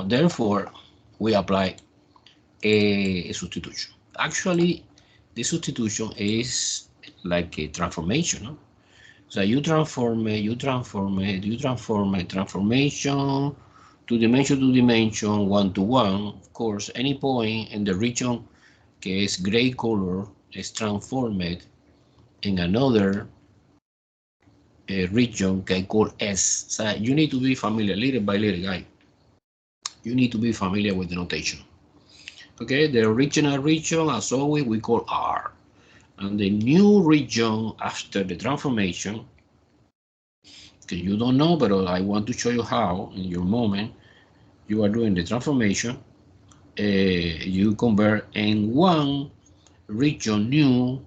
Therefore, we apply a substitution. Actually, the substitution is like a transformation. No? So you transform transformation to dimension, one to one. Of course, any point in the region que es gray color is transformed in another region que I call S. So you need to be familiar, little by little, guy. You need to be familiar with the notation. Okay, the original region, as always, we call R. And the new region after the transformation, okay, you don't know, but I want to show you how in your moment you are doing the transformation. You convert in one region new,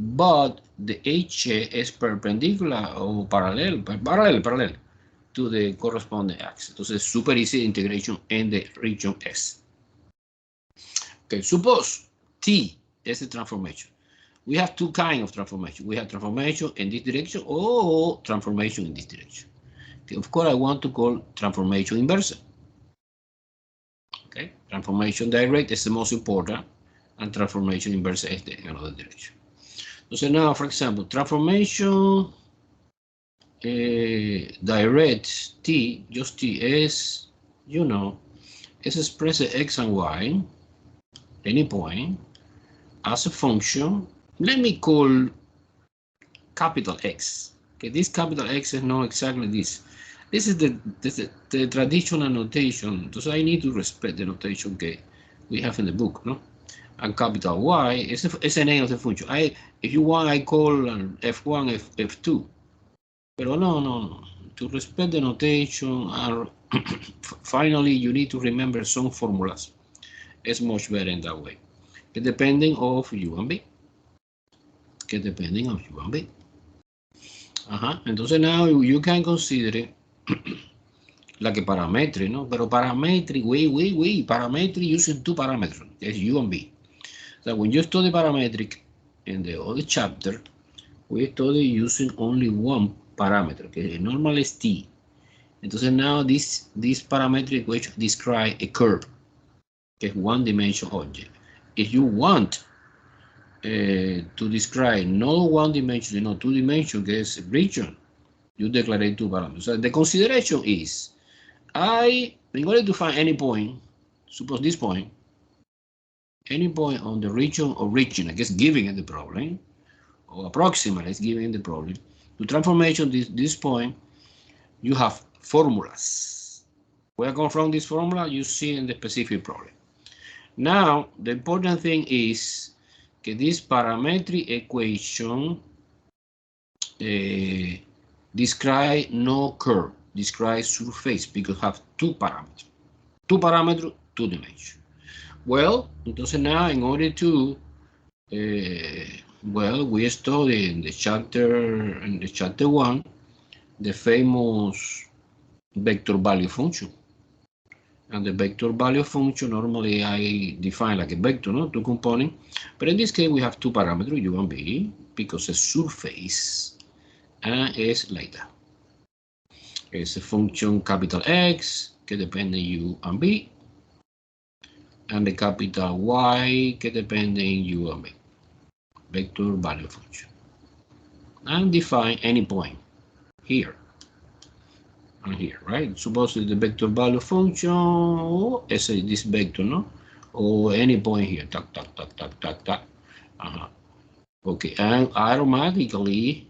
but the H is perpendicular or parallel to the corresponding axis. Entonces, super easy integration in the region S. Okay, suppose T is the transformation. We have two kinds of transformation. We have transformation in this direction or transformation in this direction. Okay, of course, I want to call transformation inverse. Okay, transformation direct is the most important, and transformation inverse is the another direction. So now, for example, transformation direct T, just T is, you know, is expressed X and Y, any point, as a function. Let me call capital X. Okay, this capital X is not exactly this. This is the traditional notation. So I need to respect the notation okay, we have in the book, no? And capital Y is a name of the function. If you want, I call F1, F2. But no. To respect the notation, finally, you need to remember some formulas. It's much better in that way. Depending of U and B. Depending on U and B. Entonces now you can consider like a parametric, no? Pero parametric, parametric using two parameters, that's U and B. So when you study parametric in the other chapter, we study using only one parameter, okay? Normally is T. Entonces now this parametric equation describe a curve, okay? One dimension object. If you want to describe not one dimension, two dimension, que es region, you declare two parameters. So the consideration is, in order to find any point, suppose this point, any point on the region or region, I guess given in the problem, or approximately is given in the problem, to transformation this point, you have formulas. Where I come from this formula, you see in the specific problem. Now, the important thing is that this parametric equation describe no curve, describe surface, because have two parameters. Two parameters, two dimensions. Well, entonces now in order to, we study in the chapter 1, the famous vector value function. And the vector value function, normally I define like a vector, no? Two components. But in this case, we have two parameters, U and B, because the surface is like that. It's a function capital X, que depende U and B, and the capital Y, que depende U and B. Vector value function. And define any point here. And here, right? Suppose the vector value function is this vector, no? Or any point here, tac. Okay, and automatically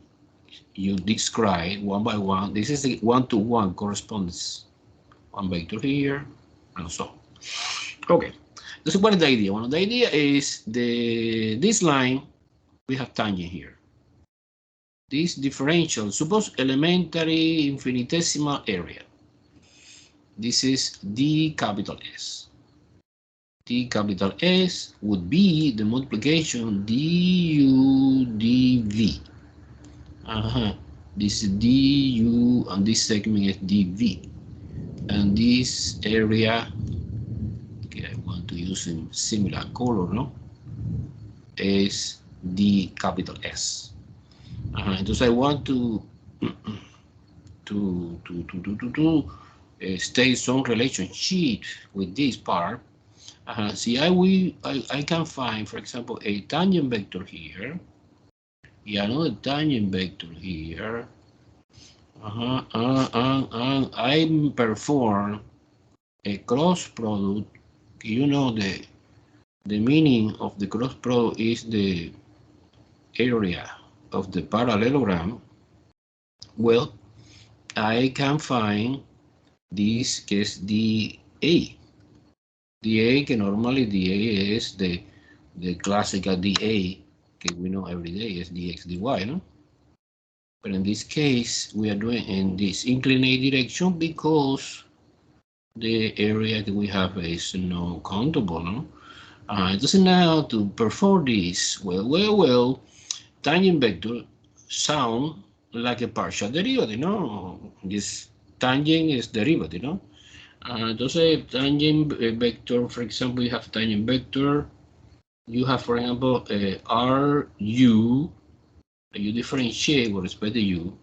you describe one by one. This is the one-to-one correspondence. One vector here, and so on. Okay, so what is the idea? Well, the idea is this line, we have tangent here. This differential, suppose elementary infinitesimal area. This is D capital S. D capital S would be the multiplication du dv. This is du and this segment is dv. And this area, okay, I want to use a similar color, no? Is D capital S. Entonces I want to state some relationship with this part. See, I can find, for example, a tangent vector here, another tangent vector here. And I perform a cross product. You know, the meaning of the cross product is the area of the parallelogram. Well, I can find this case dA. dA, que normally dA is the classical dA que we know every day is dx dy, no? But in this case, we are doing in this inclined direction because the area that we have is no countable, no? Entonces now to perform this, well, tangent vector sound like a partial derivative, no? This tangent is derivative, no? Entonces tangent vector, for example, you have tangent vector, you have, for example, RU, you differentiate with respect to U.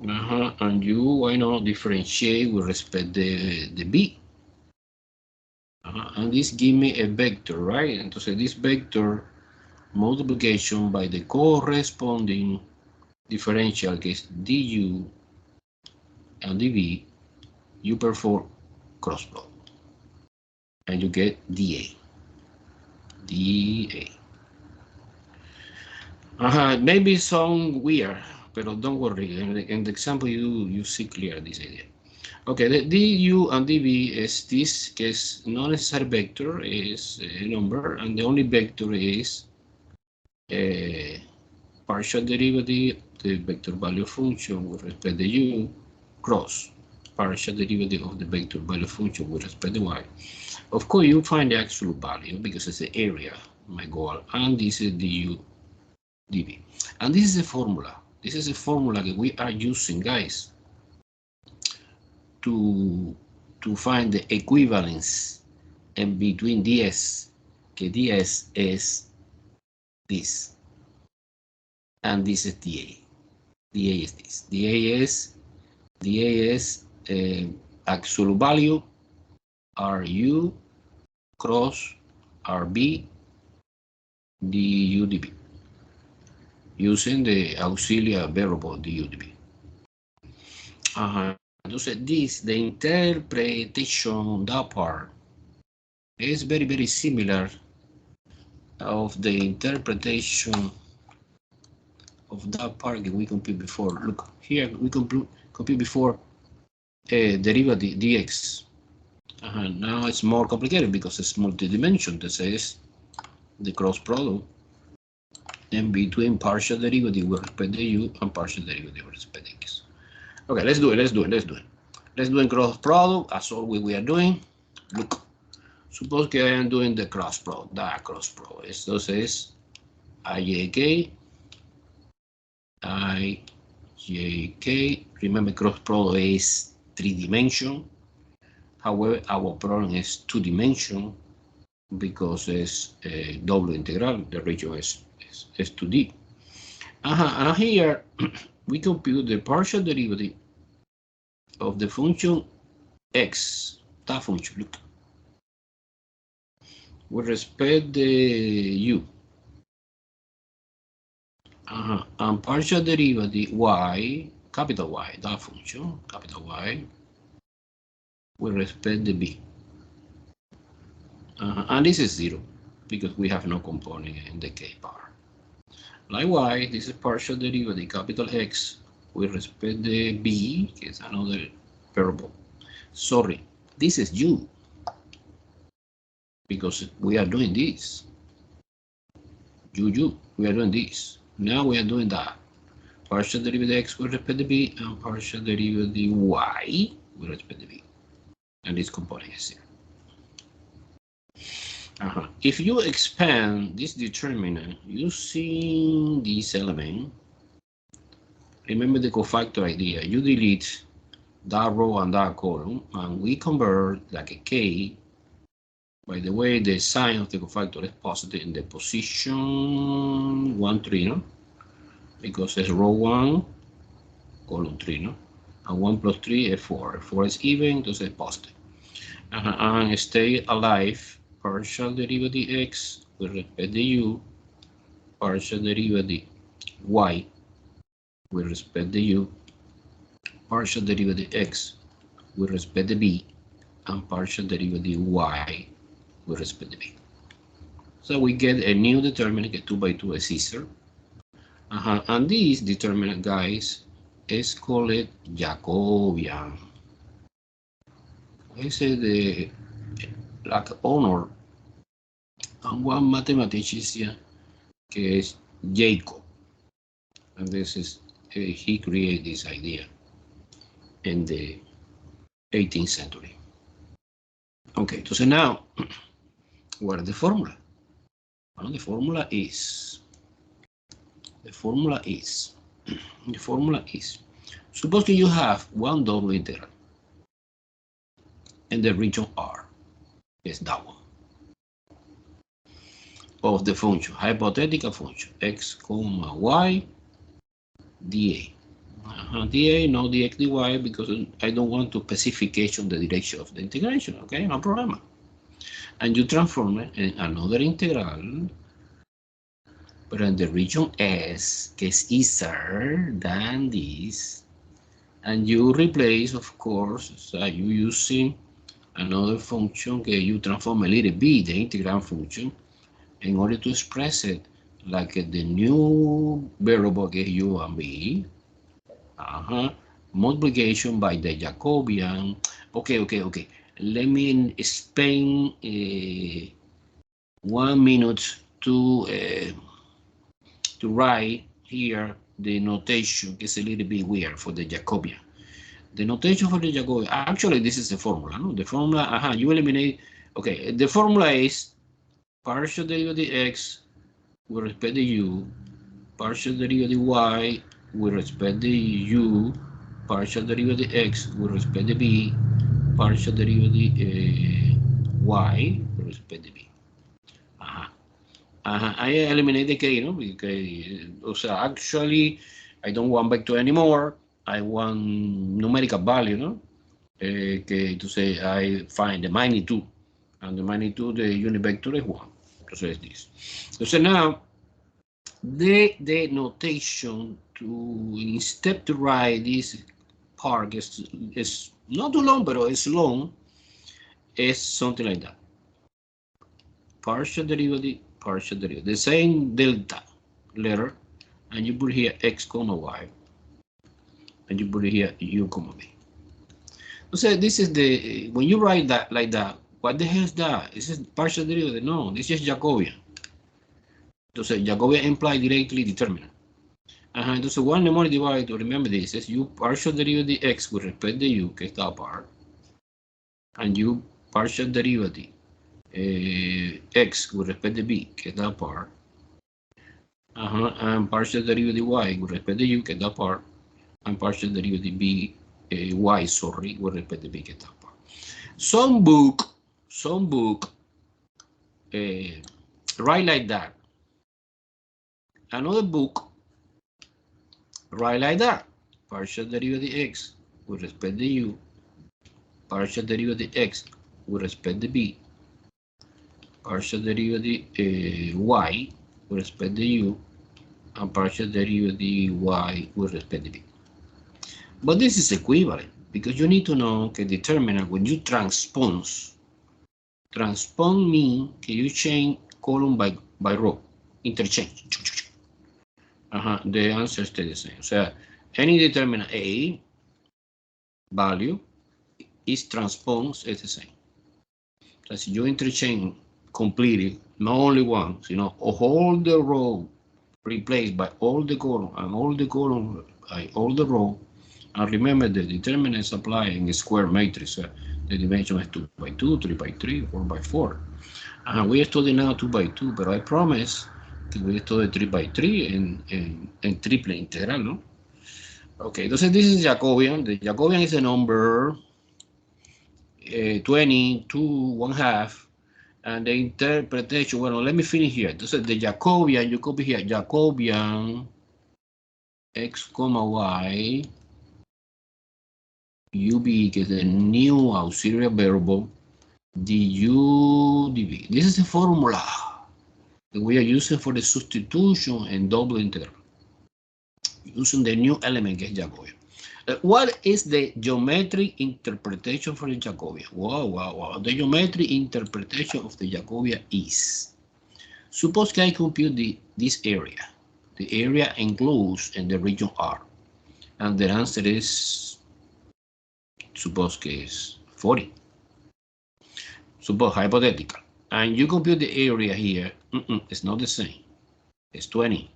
And you, why not differentiate with respect to the B? And this give me a vector, right? Entonces this vector multiplication by the corresponding differential, que es du and dv, you perform cross product and you get dA. Maybe sound weird, but don't worry. In the example, you see clear this idea. Okay, the du and dv is this case non-necessary vector is a number, and the only vector is a partial derivative, the vector value function with respect to u, cross partial derivative of the vector value function with respect to y. Of course, you find the absolute value because it's the area, my goal, and this is du dv. And this is a formula. This is a formula that we are using, guys, to find the equivalence in between ds, que ds is this, and this is dA. dA is this. dA is absolute value RU cross RB du dv, using the auxiliary variable du dv. Entonces the interpretation on that part is very, very similar of the interpretation of that part that we compute before. Look, here we compute before derivative dx. Now it's more complicated because it's multi-dimensional. This is the cross product in between partial derivative with respect to u and partial derivative with respect to x. Okay, let's do it. Let's do cross product as always we are doing. Look, suppose que I am doing the cross product, that cross product. Entonces, IJK. Remember, cross product is 3-dimensional. However, our problem is 2-dimensional because it's a double integral. The region is 2D. And here we compute the partial derivative of the function x, that function, look, with respect to u. And partial derivative y, capital Y, that function, capital Y, with respect to b. And this is 0 because we have no component in the k part. Likewise, this is partial derivative capital X with respect to b, que is another variable. Sorry, this is u because we are doing this. We are doing this. Now we are doing that. Partial derivative x with respect to b and partial derivative y with respect to b. And this component is here. If you expand this determinant using this element, remember the cofactor idea. You delete that row and that column, and we convert like a k. By the way, the sign of the cofactor is positive in the position 1, 3, no? Because it's row 1, column 3, no? And 1 plus 3 es 4. 4 is even, entonces poste. And stay alive, partial derivative x with respect to u, partial derivative y with respect to u, partial derivative x with respect to b, and partial derivative y with respect to b. So we get a new determinant, que 2 by 2 is Caesar. And this determinant, guys, is called Jacobian. Ese is the like honor and one mathematician que es Jacob. And this is, he created this idea in the 18th century. Okay, so now, what is the formula? Well, the formula is, suppose you have one double integral in the region R, is that one, of the function, hypothetical function, x, comma, y, dA. dA, no dx dy, because I don't want to specification the direction of the integration, okay, no problem. And you transform it in another integral, but in the region S, que is easier than this, and you replace, of course, so you using another function que you transform a little bit, the integral function, in order to express it like the new variable que u and b, multiplication by the Jacobian. Okay. Let me spend 1 minute to write here the notation. It's a little bit weird for the Jacobian. The notation for the Jacobian, actually this is the formula, no? The formula, you eliminate, okay, the formula is partial derivative x with respect to u, partial derivative y with respect to u, partial derivative x with respect to b, partial derivative y with respect to b. I eliminate the k, no? Because so actually I don't want vector anymore. I want numerical value, no? To say I find the magnitude, and the magnitude the unit vector is 1. So it's this. So now the notation to, instead to write this part is not too long, but it's long, is something like that. Partial derivative, the same delta letter, and you put here x comma y, and you put here u comma b. So this is the, when you write that like that, what the hell is that? Is this partial derivative? No, this is Jacobian. Entonces, Jacobian implies directly determinant. Entonces, one mnemonic device to remember this is u partial derivative x with respect to u, que está apart, and u partial derivative x with respect to b, que está apart, and partial derivative y with respect to u, que está apart, and partial derivative b, y, sorry, with respect to b, que está apart. Some book write like that. Another book write like that. Partial derivative x with respect to u, partial derivative x with respect to b, partial derivative y with respect to u, and partial derivative y with respect to b. But this is equivalent because you need to know que determinant, when you transpose means que you change column by row, interchange. The answer stays the same. So any determinant A value is transposed is the same. So if you interchange completely, not only one, you know, all the row replaced by all the column, and all the column by all the row. And remember, the determinants apply in a square matrix. The dimension is 2 by 2, 3 by 3, 4 by 4. We study now 2 by 2, but I promise that we study 3 by 3 en triple integral, no? Okay, entonces this is Jacobian. The Jacobian is a number 20 to 1/2, and the interpretation, well, let me finish here. Entonces the Jacobian, you copy here, Jacobian x comma y UB equals the new auxiliary variable du dv. This is the formula that we are using for the substitution and double integral, using the new element que es Jacobian. What is the geometric interpretation for the Jacobian? Wow. The geometric interpretation of the Jacobian is, suppose I compute this area. The area enclosed in the region R. And the answer is, suppose is 40. Suppose hypothetical. And you compute the area here. It's not the same. It's 20.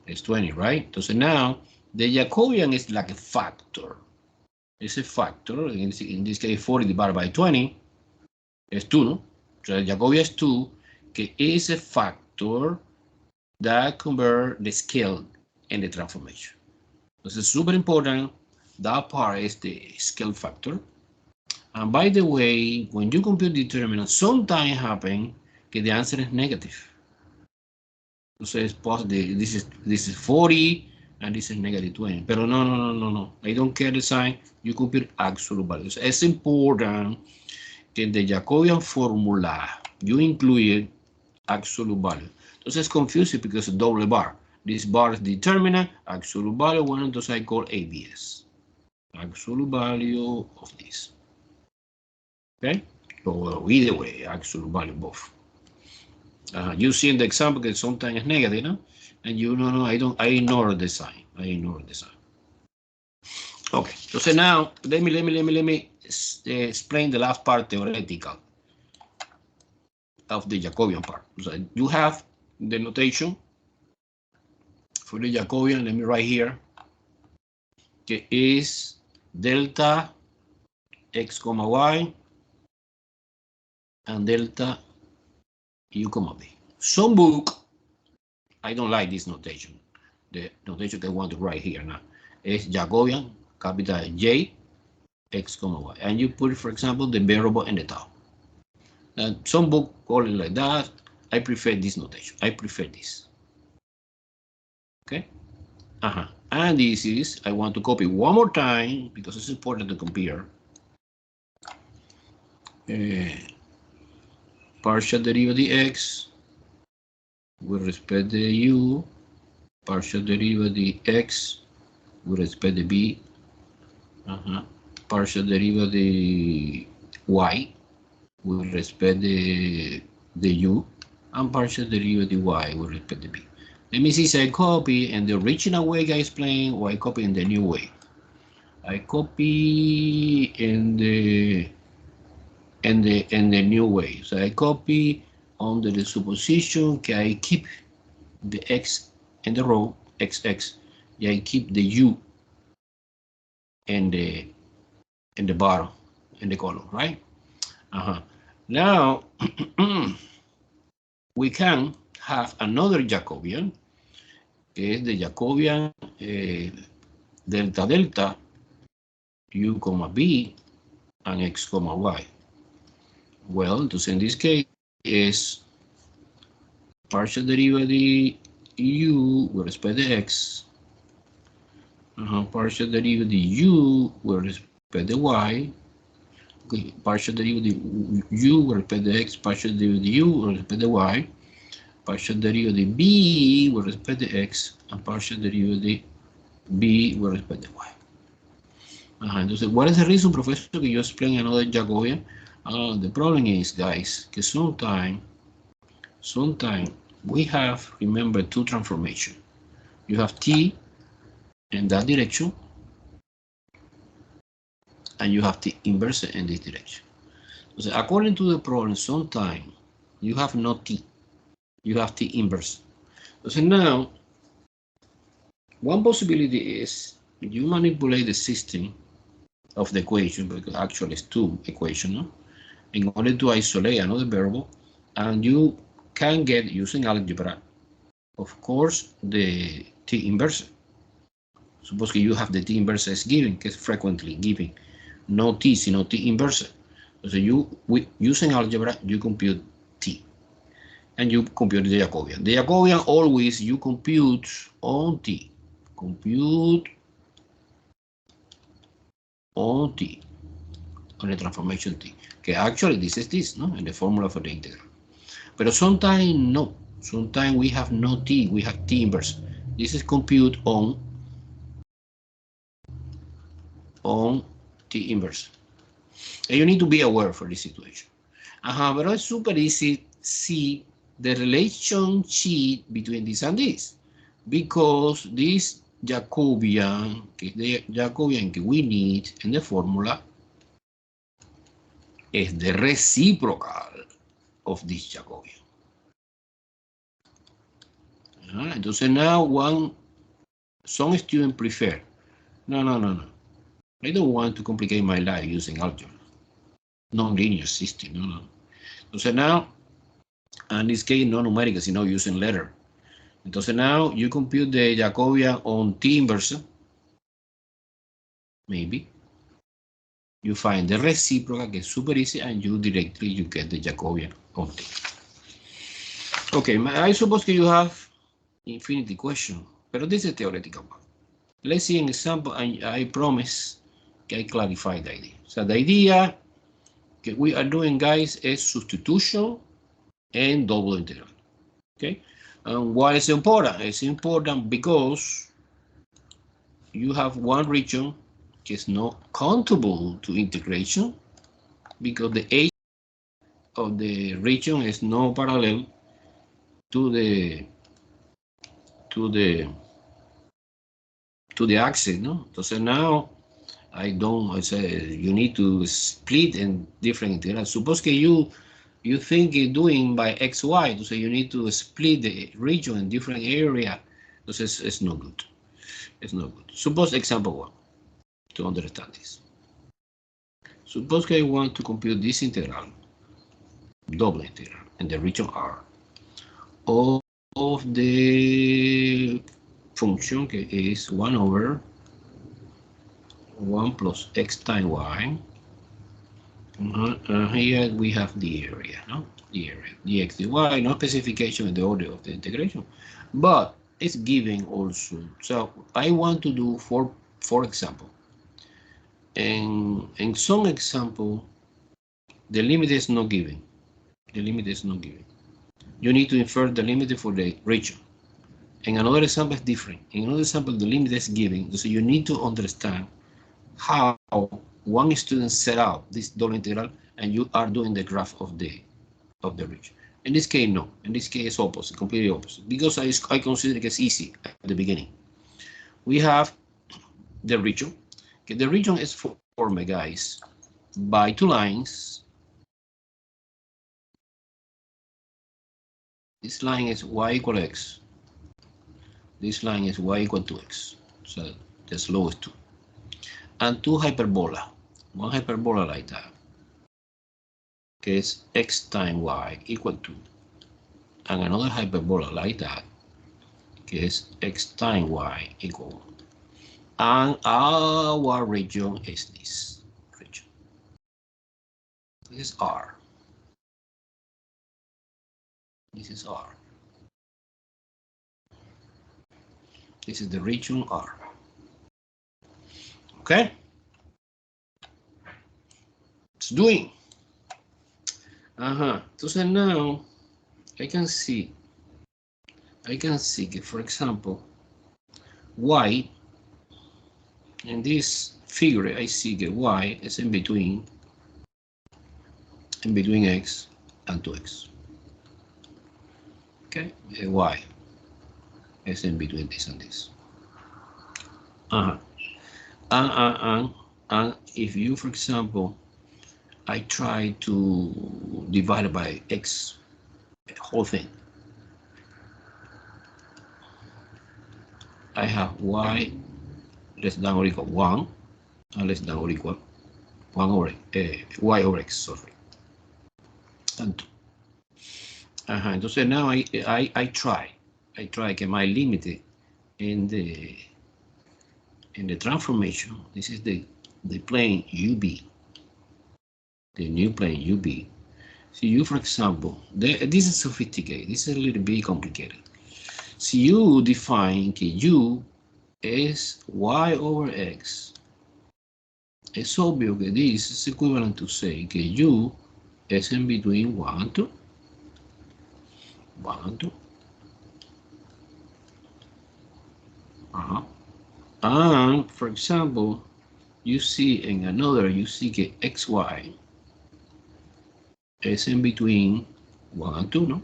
It's 20, right? So now, the Jacobian is like a factor. It's a factor. In this case, 40 divided by 20 is 2, no? So the Jacobian is 2, que is a factor that converts the scale and the transformation. This is super important. That part is the scale factor. And by the way, when you compute determinant, sometimes happen that the answer is negative. So it's positive. This is 40 and this is negative 20. But no. I don't care the sign. You compute absolute values. It's important that the Jacobian formula you include absolute value. Entonces es confusing because it's double bar. This bar is determinant, absolute value, one entonces I call ABS. Absolute value of this. Okay? So either way, absolute value both. You see in the example that sometimes it's negative, no? And you know, I ignore the sign. Okay, so now let me explain the last part theoretical of the Jacobian part. So you have the notation for the Jacobian, let me write here, que is delta x comma y and delta u comma b. Some book, I don't like this notation. The notation that I want to write here now is Jacobian, capital J, x comma y. And you put, for example, the variable in the top. And some book call it like that. I prefer this notation. I prefer this. Okay? And this is, I want to copy one more time because it's important to compare. Partial derivative x with respect to u, partial derivative x with respect to b, partial derivative y with respect to the u, and partial derivative y with respect to b. Let me see if I copy in the original way I explained or I copy in the new way. I copy in the new way. So I copy under the supposition that I keep the x in the row, xx, I keep the u in the bottom, in the column, right? Now, we can have another Jacobian, que es the Jacobian delta delta u comma b and x comma y. Well, in this case is partial derivative u with respect to x, partial derivative u with respect to y, okay, partial derivative u with respect to x, partial derivative u with respect to y, partial derivative b with respect to x, and partial derivative b with respect to y. Entonces, what is the reason, professor, que you explain another Jacobian? The problem is, guys, that sometimes we have, remember, two transformations. You have t in that direction, and you have t inverse in this direction. So according to the problem, sometimes you have no t, you have t inverse. So now, one possibility is you manipulate the system of the equation, because actually it's two equations, no? In order to isolate another variable, and you can get, using algebra, of course, the t inverse. Suppose you have the t inverse as given, que is frequently given, no t, sino t inverse. So using algebra, you compute t, and you compute the Jacobian. The Jacobian always you compute on t, compute on T, on the transformation T. Okay, actually this is this, no, in the formula for the integral. But sometimes no, sometimes we have no T, we have T inverse. This is compute on T inverse. And you need to be aware for this situation. But it's super easy to see the relationship between this and this, because this Jacobian, the Jacobian that we need in the formula is the reciprocal of this Jacobian. Entonces now some students prefer, no. I don't want to complicate my life using algebra, non-linear system, no. Entonces now, in this case, no numerical, sino using letter. Entonces now you compute the Jacobian on T inverse, maybe. You find the reciprocal, que es super easy, and you get the Jacobian on T. Okay, I suppose that you have infinity question, but this is theoretical one. Let's see an example, and I promise that I clarify the idea. So the idea that we are doing, guys, is substitution and double integral. Okay, and why is it important? It's important because you have one region that is not countable to integration, because the h of the region is not parallel to the axis, no? So now I say you need to split in different integrals. Suppose that you think you're doing by xy, so you need to split the region in different area. So it's no good. It's not good. Suppose example 1 to understand this. Suppose that I want to compute this integral, double integral, in the region R of the function that is 1 over 1 plus x times y. Here we have the area, no? The area, dx dy, no specification in the order of the integration, but it's given also. So I want to do for example, and in some example, the limit is not given. The limit is not given. You need to infer the limit for the region. In another example, it's different. In another example, the limit is given. So you need to understand how one student set up this double integral, and you are doing the graph of the region. In this case, no. In this case, it's opposite, completely opposite, because I consider it's easy at the beginning. We have the region. Okay, the region is formed, guys, by two lines. This line is y equal x. This line is y equal to x. So the slope is 2. And two hyperbola. One hyperbola like that, que is x times y equal to, and another hyperbola like that, que is x times y equal 1. And our region is this region. This is R. This is R. This is the region R. Okay? It's doing. So now I can see that, for example, y in this figure, I see that y is in between x and 2x. Okay, y is in between this and this. And if you, for example, I try to divide it by x, the whole thing, I have y less than or equal 1, and less than or equal 1 over y over x, sorry, and 2. Entonces now I try que my limit in the transformation, this is the plane UB, the new plane UB. So you, for example, this is sophisticated, this is a little bit complicated. So you define que U is y over x es obvio que this is equivalent to say que U is in between 1 and 2. 1 and 2. And for example, you see in another, you see que XY is in between 1 and 2, no?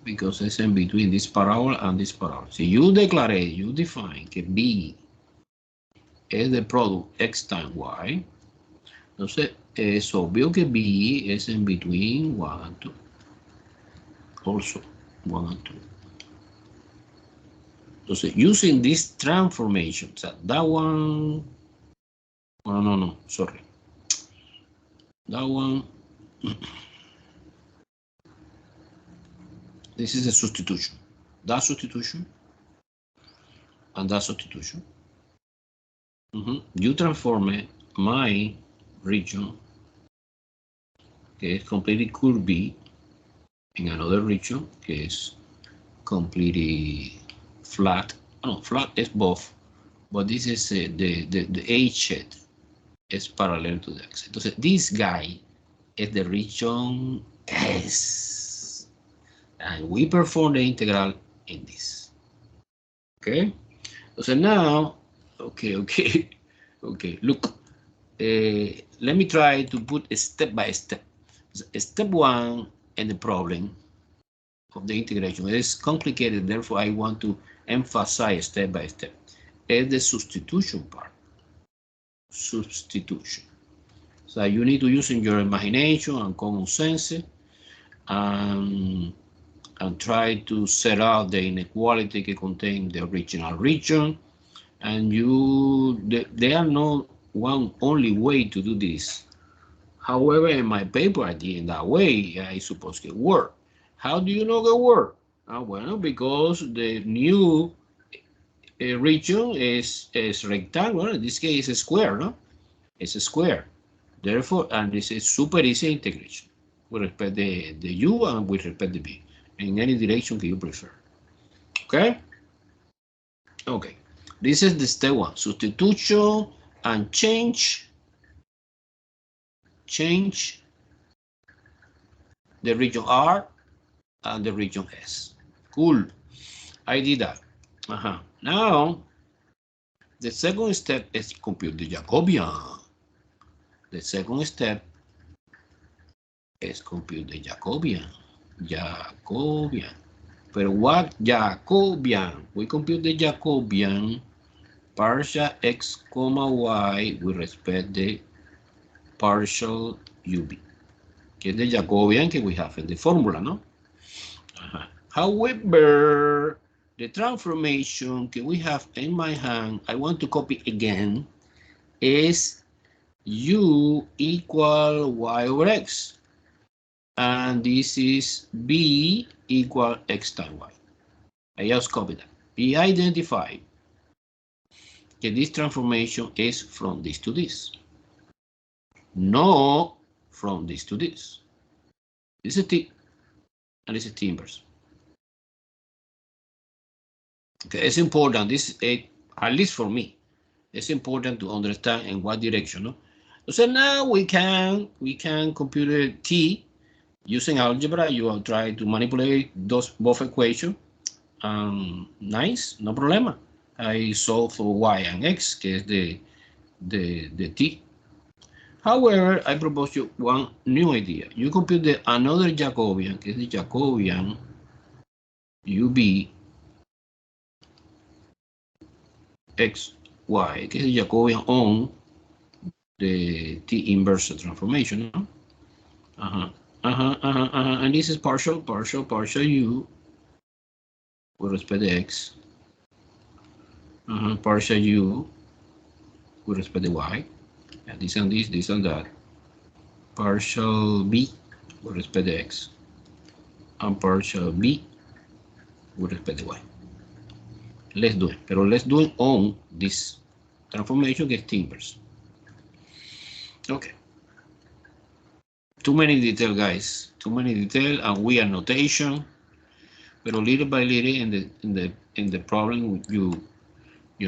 Because it's in between this parabola and this parabola. Si you declare, you define que B es the product X times Y, entonces es obvio que B is in between 1 and 2. Also 1 and 2. Entonces, using this transformation, so that one, no, sorry. That one, this is a substitution. That substitution and that substitution. You transform my region, que es completely curvy, in another region, que es completely flat. No, flat is both, but this is the H is parallel to the X. Entonces, this guy is the region S. And we perform the integral in this. Okay? So now, okay. Look, let me try to put a step by step. Step 1 in the problem of the integration is complicated, therefore I want to emphasize step by step. Is the substitution part. Substitution. So you need to use in your imagination and common sense and try to set out the inequality that contain the original region. And there are no one only way to do this. However, in my paper I did in that way, I suppose it worked. How do you know it worked? Well, because the new region is rectangular. In this case, it's a square, no? It's a square. Therefore, and this is super easy integration with respect to the U and with respect to B in any direction that you prefer. Okay? Okay. This is the step 1. Substitution and change the region R and the region S. Cool. I did that. Now, the second step is compute the Jacobian. The second step is compute the Jacobian. But what Jacobian? We compute the Jacobian partial x comma y with respect to partial UB. Que es the Jacobian que we have in the formula, no? However, the transformation that we have in my hand, I want to copy again, is U equal Y over X. And this is B equal X times Y. I just copy that. Be identified that this transformation is from this to this. No from this to this. This is T, and this is T inverse. Okay, it's important. This is at least for me, it's important to understand in what direction. No? So now we can compute T using algebra. You will try to manipulate both equations. Nice, no problema. I solve for Y and X, que es the T. However, I propose you one new idea. You compute another Jacobian, que es the Jacobian UB X, Y, que es the Jacobian on the T inverse transformation. No? And this is partial U with respect to X. Partial U with respect to Y. And this and this and that. Partial B with respect to X. And partial B with respect to Y. Let's do it. Pero let's do it on this transformation que es T inverse. Okay. Too many detail, guys. Too many detail, and we are notation. But little by little in the problem you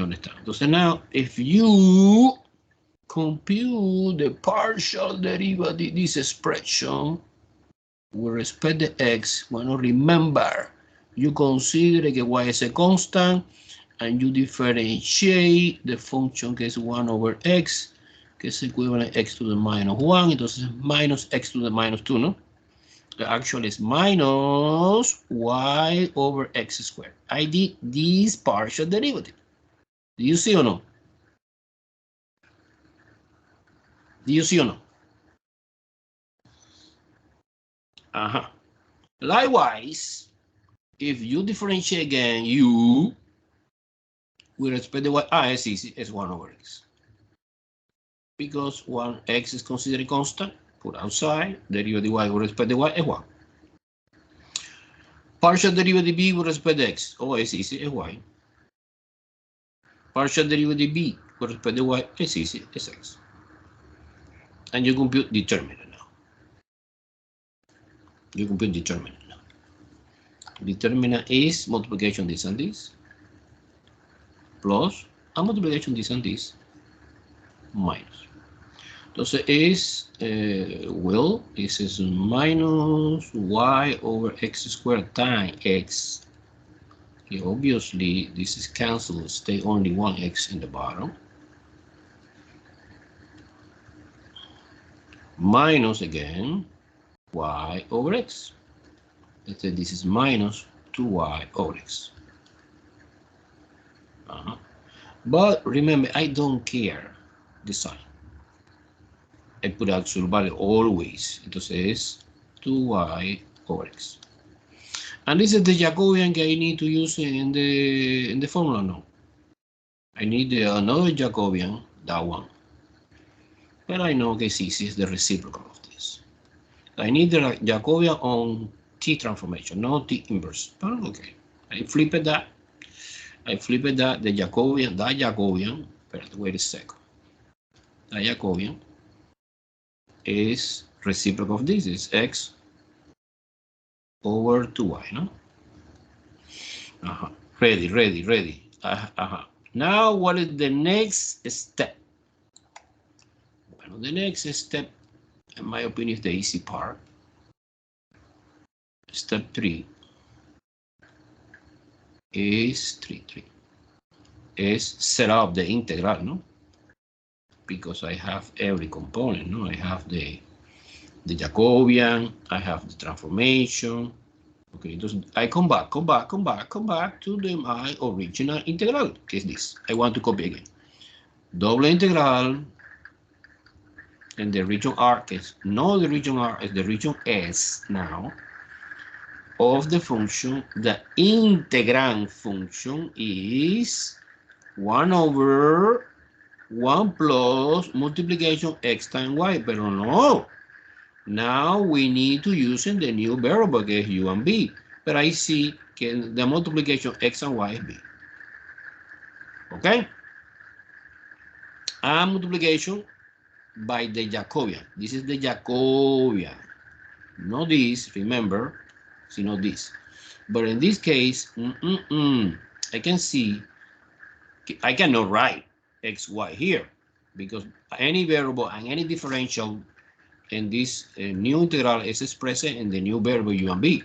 understand. So now, if you compute the partial derivative, this expression, with respect to x. Bueno, remember, you consider que y is a constant, and you differentiate the function que es 1 over x, que es equivalent x to the minus 1, entonces minus x to the minus 2, ¿no? Actually, it's minus y over x squared. I did this partial derivative. Do you see or no? Do you see or no? Likewise, if you differentiate again u with respect to y, it's easy, it's 1 over x. Because 1x is considered constant, put outside, derivative y with respect to y is 1. Partial derivative b with respect to x, it's easy, is y. Partial derivative b with respect to y is easy, is x. And you compute determinant now. You compute determinant now. Determinant is multiplication this and this, plus a multiplication this and this, minus. Entonces es, this is minus y over x squared times x. Okay, obviously, this is cancelled, stay only one x in the bottom. Minus again, y over x. Let's say this is minus 2y over x. But remember, I don't care the sign. I put absolute value always. Entonces, 2y over x. And this is the Jacobian I need to use in the formula now. I need another Jacobian, that one. But I know that this is the reciprocal of this. I need the Jacobian on T transformation, not T inverse. But okay, I flipped that. The Jacobian, wait a second. The Jacobian is reciprocal of this, is x over 2y, no? Ready. Now, what is the next step? Well, the next step, in my opinion, is the easy part. Step 3 is 3. Is set up the integral, no? Because I have every component, no? I have the Jacobian, I have the transformation. Okay, I come back to my original integral, que is this. I want to copy again. Double integral, and the region R is not the region R, is the region S now, of the function. The integrand function is 1 over 1 plus multiplication x times y, but no. Now we need to use the new variable, que es u and b. But I see que the multiplication x and y is b. Okay? And multiplication by the Jacobian. This is the Jacobian. Not this, remember, sino this. But in this case, I can see, I cannot write xy here, because any variable and any differential in this new integral is expressed in the new variable u and b.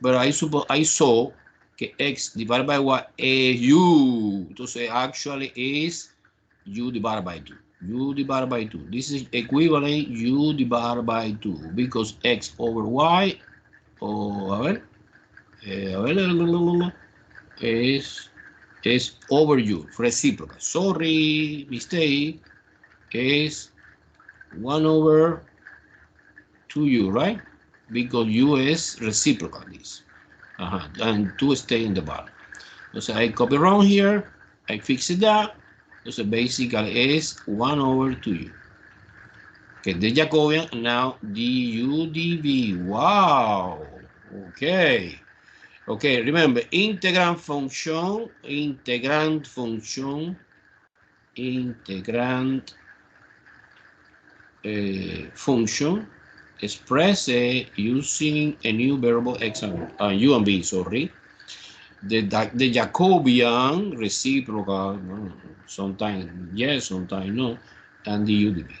But I saw that x divided by y is u. Entonces actually is u divided by 2. U divided by 2. This is equivalent u divided by 2 because x over y, is over u, reciprocal. Sorry, mistake, is 1 over 2u, right? Because u is reciprocal, this. And 2 stay in the bottom. So I copy around here, I fix it that. So basically is 1 over 2u. Okay, the Jacobian, now du dv. Wow. Okay. Okay, remember, integrand function expressed using a new variable x and u and b, sorry. The Jacobian reciprocal, sometimes yes, sometimes no, and the UDP.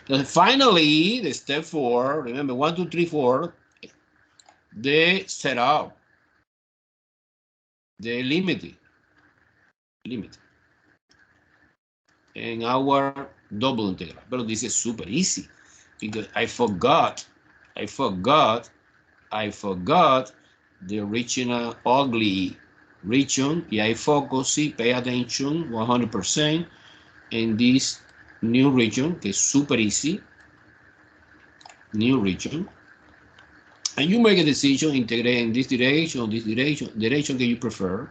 Then finally, the step 4, remember 1, 2, 3, 4, the setup, the limit, and our double integral. But this is super easy because I forgot the original ugly region. Yeah, I focus, see, pay attention 100% in this new region, que is super easy, new region. And you make a decision, integrate in this direction, direction that you prefer.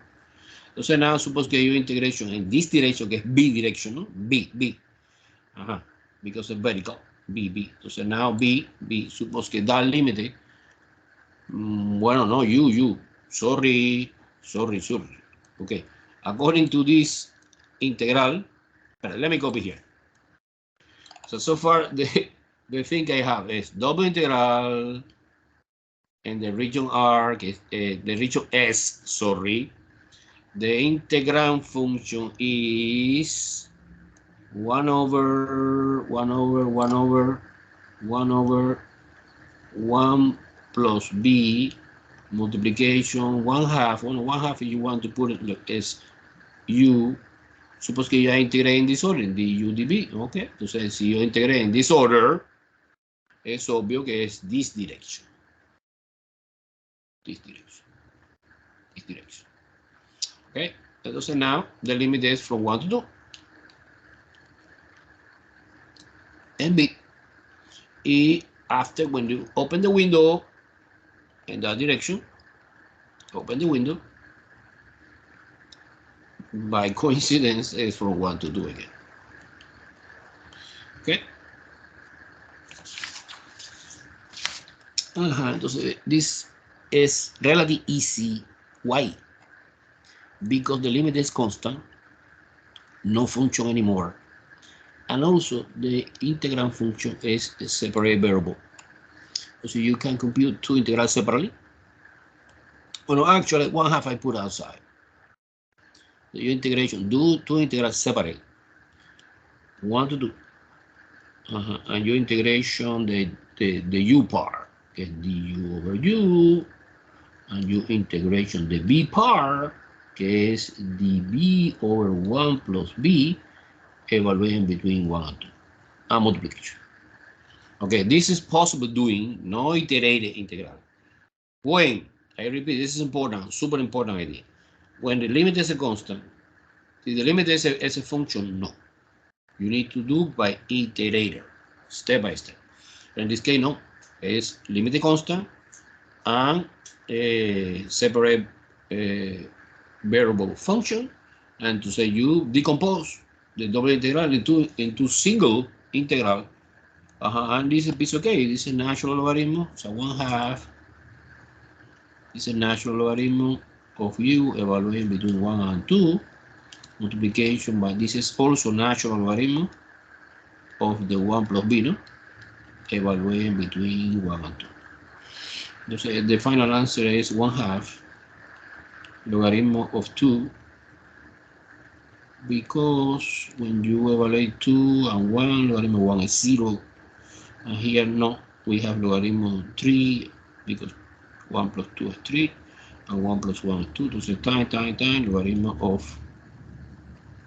Entonces, now suppose que you integration in this direction, que es B direction, ¿no? B. Because it's vertical, B. Entonces, now B, suppose que da límite. Bueno, no, you. Sorry. Okay. According to this integral, let me copy here. So far, the thing I have is double integral and the region R, the region S, sorry. The integrand function is 1 over 1 plus B multiplication 1/2. Well, 1/2 if you want to put it as U. Suppose que yo integré en this order, en UDB, ¿ok? Entonces, si yo integré en this order, es obvio que es this direction. Okay, entonces now the limit is from 1 to 2. And B. After, when you open the window in that direction, open the window, by coincidence is from 1 to 2 again. Okay. Entonces, this is relatively easy. Why? Because the limit is constant, no function anymore. And also the integrand function is a separate variable. So you can compute two integrals separately. Well, no, actually 1/2 I put outside. The integration, do two integrals separate. 1 to 2. And your integration, the U part, is du over U. And your integration, the B part, que es dB over 1 plus B, evaluating between 1 and 2, and multiplication. Okay, this is possible doing no iterated integral. When, I repeat, this is important, super important idea. When the limit is a constant, if the limit is a function, no. You need to do by iterator, step by step. In this case, no, it's limit constant and separate variable function, and to say you decompose the double integral into single integral, and this is okay. This is a natural logarithm, so 1/2 is a natural logarithm of U evaluating between 1 and 2, multiplication by this is also natural logarithm of the 1 plus B, no? Evaluating between 1 and 2. Entonces, the final answer is 1/2 logarithm of 2, because when you evaluate 2 and 1, logarithm of 1 is 0. And here, no, we have logarithm of 3, because 1 plus 2 is 3, and 1 plus 1 is 2. Entonces, time, logarithm of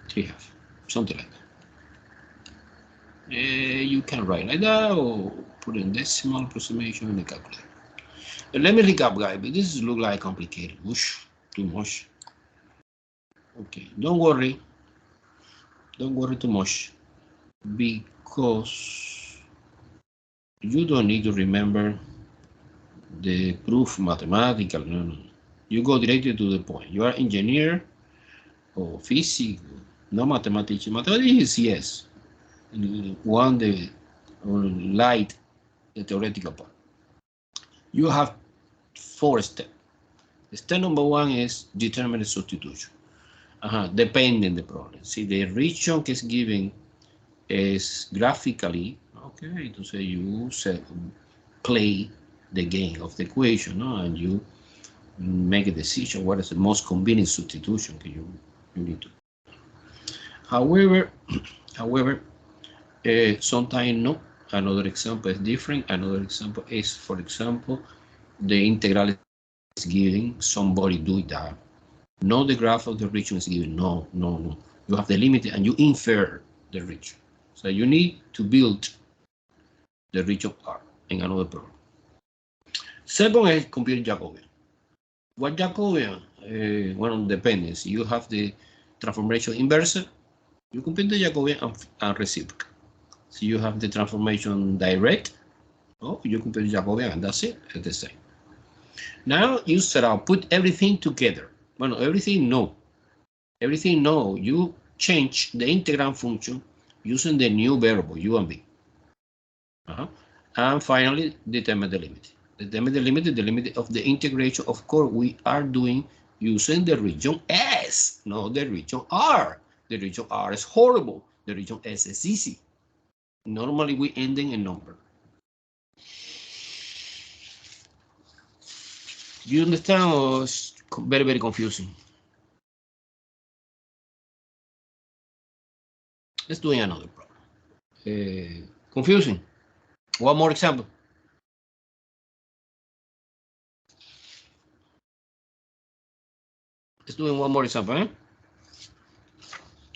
3/2, something like that. You can write like that, or put in decimal approximation in the calculator. Let me recap, guys, but this looks like complicated. Whoosh, too much. Okay, don't worry too much, because you don't need to remember the proof mathematical. No. You go directly to the point. You are engineer or physics, no mathematician. Mathematics, yes. One the light, the theoretical part. You have 4 steps. Step number 1 is determine the substitution. Depending the problem. See, the region is given is graphically, okay, to say you play the game of the equation, no? And you make a decision what is the most convenient substitution that you need to. However, Sometimes no. Another example is different. Another example is, for example, the integral is given, somebody do that. No, the graph of the region is given. No, no, no. You have the limit and you infer the region. So you need to build the region R in another program. Second is compute Jacobian. What Jacobian? Well, depends. You have the transformation inverse. You compute the Jacobian and reciprocal. So you have the transformation direct. Oh, you compute Jacobian and that's it. It's the same. Now you set out, put everything together. Well, everything no. Everything no. You change the integrand function using the new variable u and v. And finally, determine the limit. Determine the limit of the integration. Of course, we are doing using the region S, not the region R. The region R is horrible. The region S is easy. Normally, we ending in number. Do you understand, or it's very, very confusing? Let's do another problem. Confusing. One more example. Let's do one more example. Eh?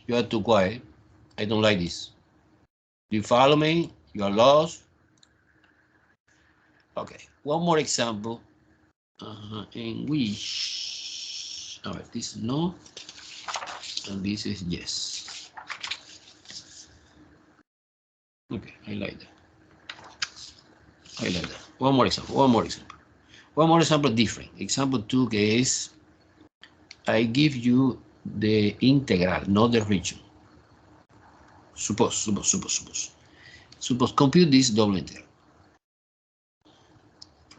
You are too quiet. I don't like this. Do you follow me? You are lost. Okay. One more example. In which, all right, this is no, and this is yes. Okay, I like that. I like that. One more example. One more example. One more example different. Example 2 is I give you the integral, not the region. Suppose compute this double integral.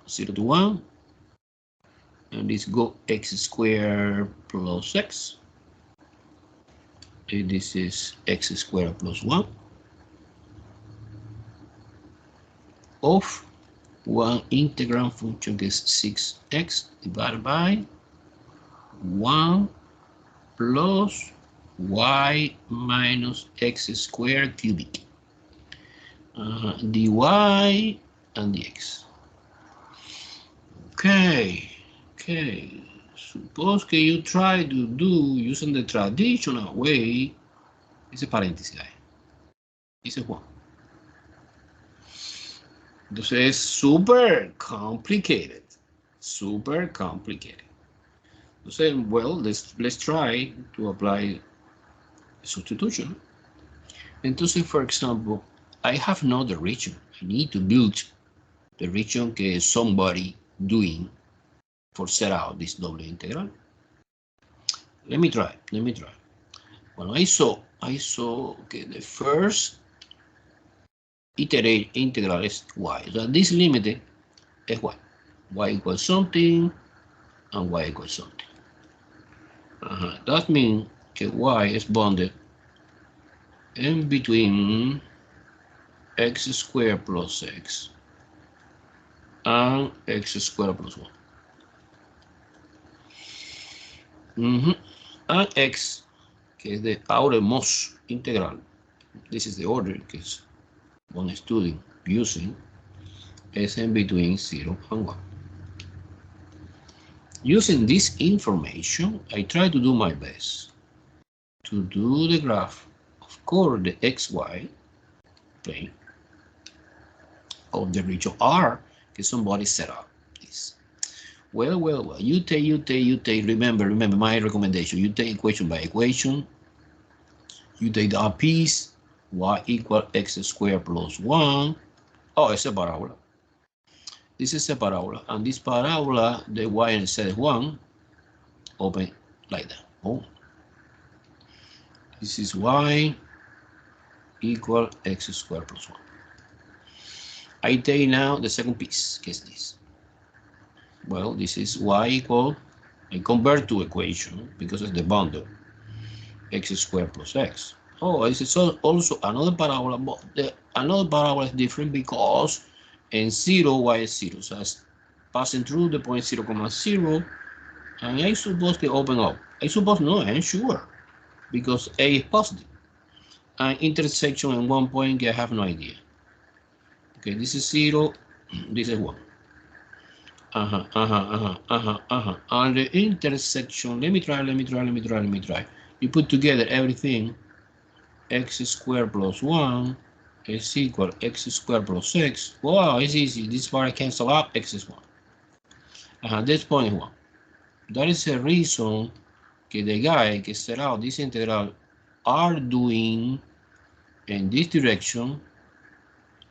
0 to 1. And this go x squared plus x. And this is x squared plus 1. Of one integrand function is 6x divided by 1 plus y minus x squared cubic. Dy and dx. Okay. Suppose que you try to do using the traditional way. Ese paréntesis ahí. Ese es 1. Entonces es super complicated. Super complicated. Entonces, well, let's try to apply substitution. Entonces, for example, I have not the region. I need to build the region que somebody doing for set out this double integral. Let me try. Well, I saw okay, the first integral is y. So this limit is y. Y equals something and y equals something. That means that y is bounded in between x squared plus x and x squared plus 1. And x, que is the outermost integral. This is the order because one student using is in between 0 and 1. Using this information, I try to do my best to do the graph, of course, the xy plane of the region R, because somebody set up this. Well, you take, remember my recommendation. You take equation by equation. You take the piece, y equal x squared plus 1. Oh, it's a parabola. This is a parabola, and this parabola, the y instead of 1, open like that. Oh, this is y equal x squared plus 1. I take now the second piece. Guess this. Well, this is y equal, I convert to equation because it's the bundle, x squared plus x. Oh, this is also another parabola, but another parabola is different because in 0, y is 0. So it's passing through the point 0, 0, and I suppose they open up. I suppose no, I'm sure, because a is positive. an intersection in one point, I have no idea. Okay, this is 0, this is 1. On the intersection, let me try. You put together everything, x squared plus 1 is equal x squared plus x. Wow, it's easy. This part I cancel out, x is 1. This point is 1. That is the reason that the guy que set out this integral are doing in this direction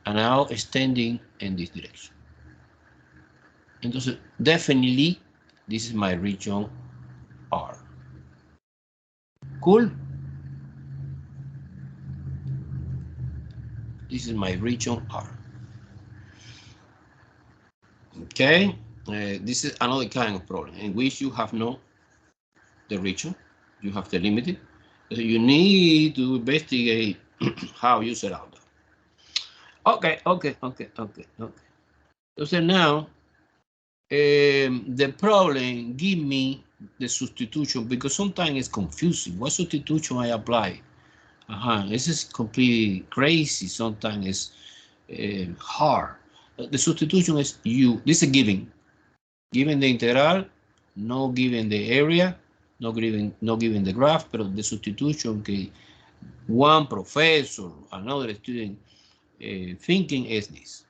and now extending in this direction. Entonces, definitely, this is my region R. Cool? This is my region R. Okay? This is another kind of problem in which you have no the region, you have the limited. So you need to investigate how you set out that. Okay. So now, the problem give me the substitution because sometimes it's confusing. What substitution I apply? This is completely crazy. Sometimes it's hard. The substitution is u. This is given the integral, no given the area, no given the graph, but the substitution que one professor, another student thinking is this.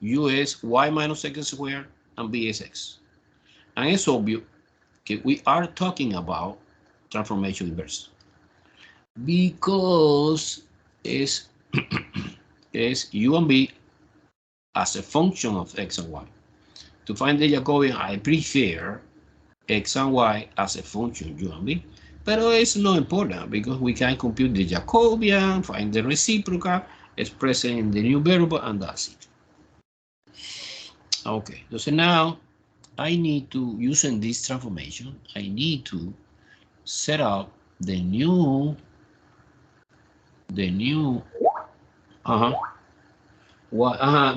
U is y minus x squared and b is x. And it's obvious that we are talking about transformation inverse because it's u and b as a function of x and y. To find the Jacobian, I prefer x and y as a function u and b. But it's not important because we can compute the Jacobian, find the reciprocal, express it in the new variable, and that's it. Okay, so now I need to, using this transformation, I need to set up the new,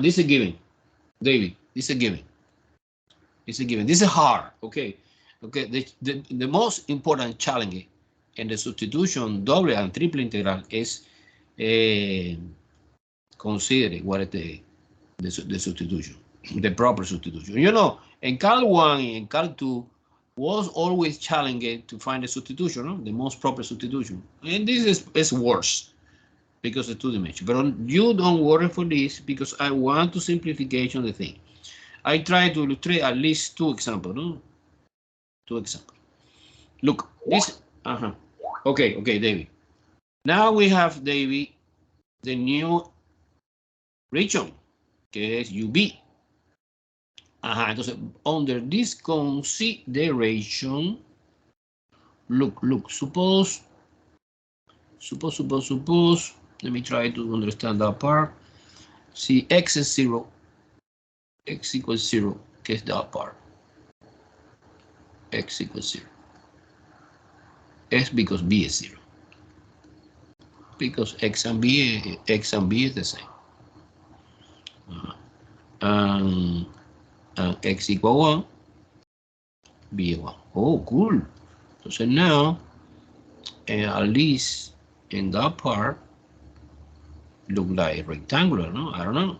this is given, David, this is given. This is hard, okay. The most important challenge in the substitution double and triple integral is consider what is the substitution, the proper substitution. You know, in Cal 1 and Cal 2 was always challenging to find a substitution, no? The most proper substitution. And this is worse because it's two-dimensional. But you don't worry for this because I want to simplification the thing. I try to illustrate at least two examples, no? Two examples. Look, this, Okay, David. Now we have, David, the new region, que es UB. Entonces, under this consideration, look, suppose, let me try to understand that part. See, x is 0, x equals 0, que es that part. X equals 0. It's because b is 0. Because x and b is the same. And x equal 1, b is 1. Oh, cool. So now, at least in that part, look like rectangular, no? I don't know.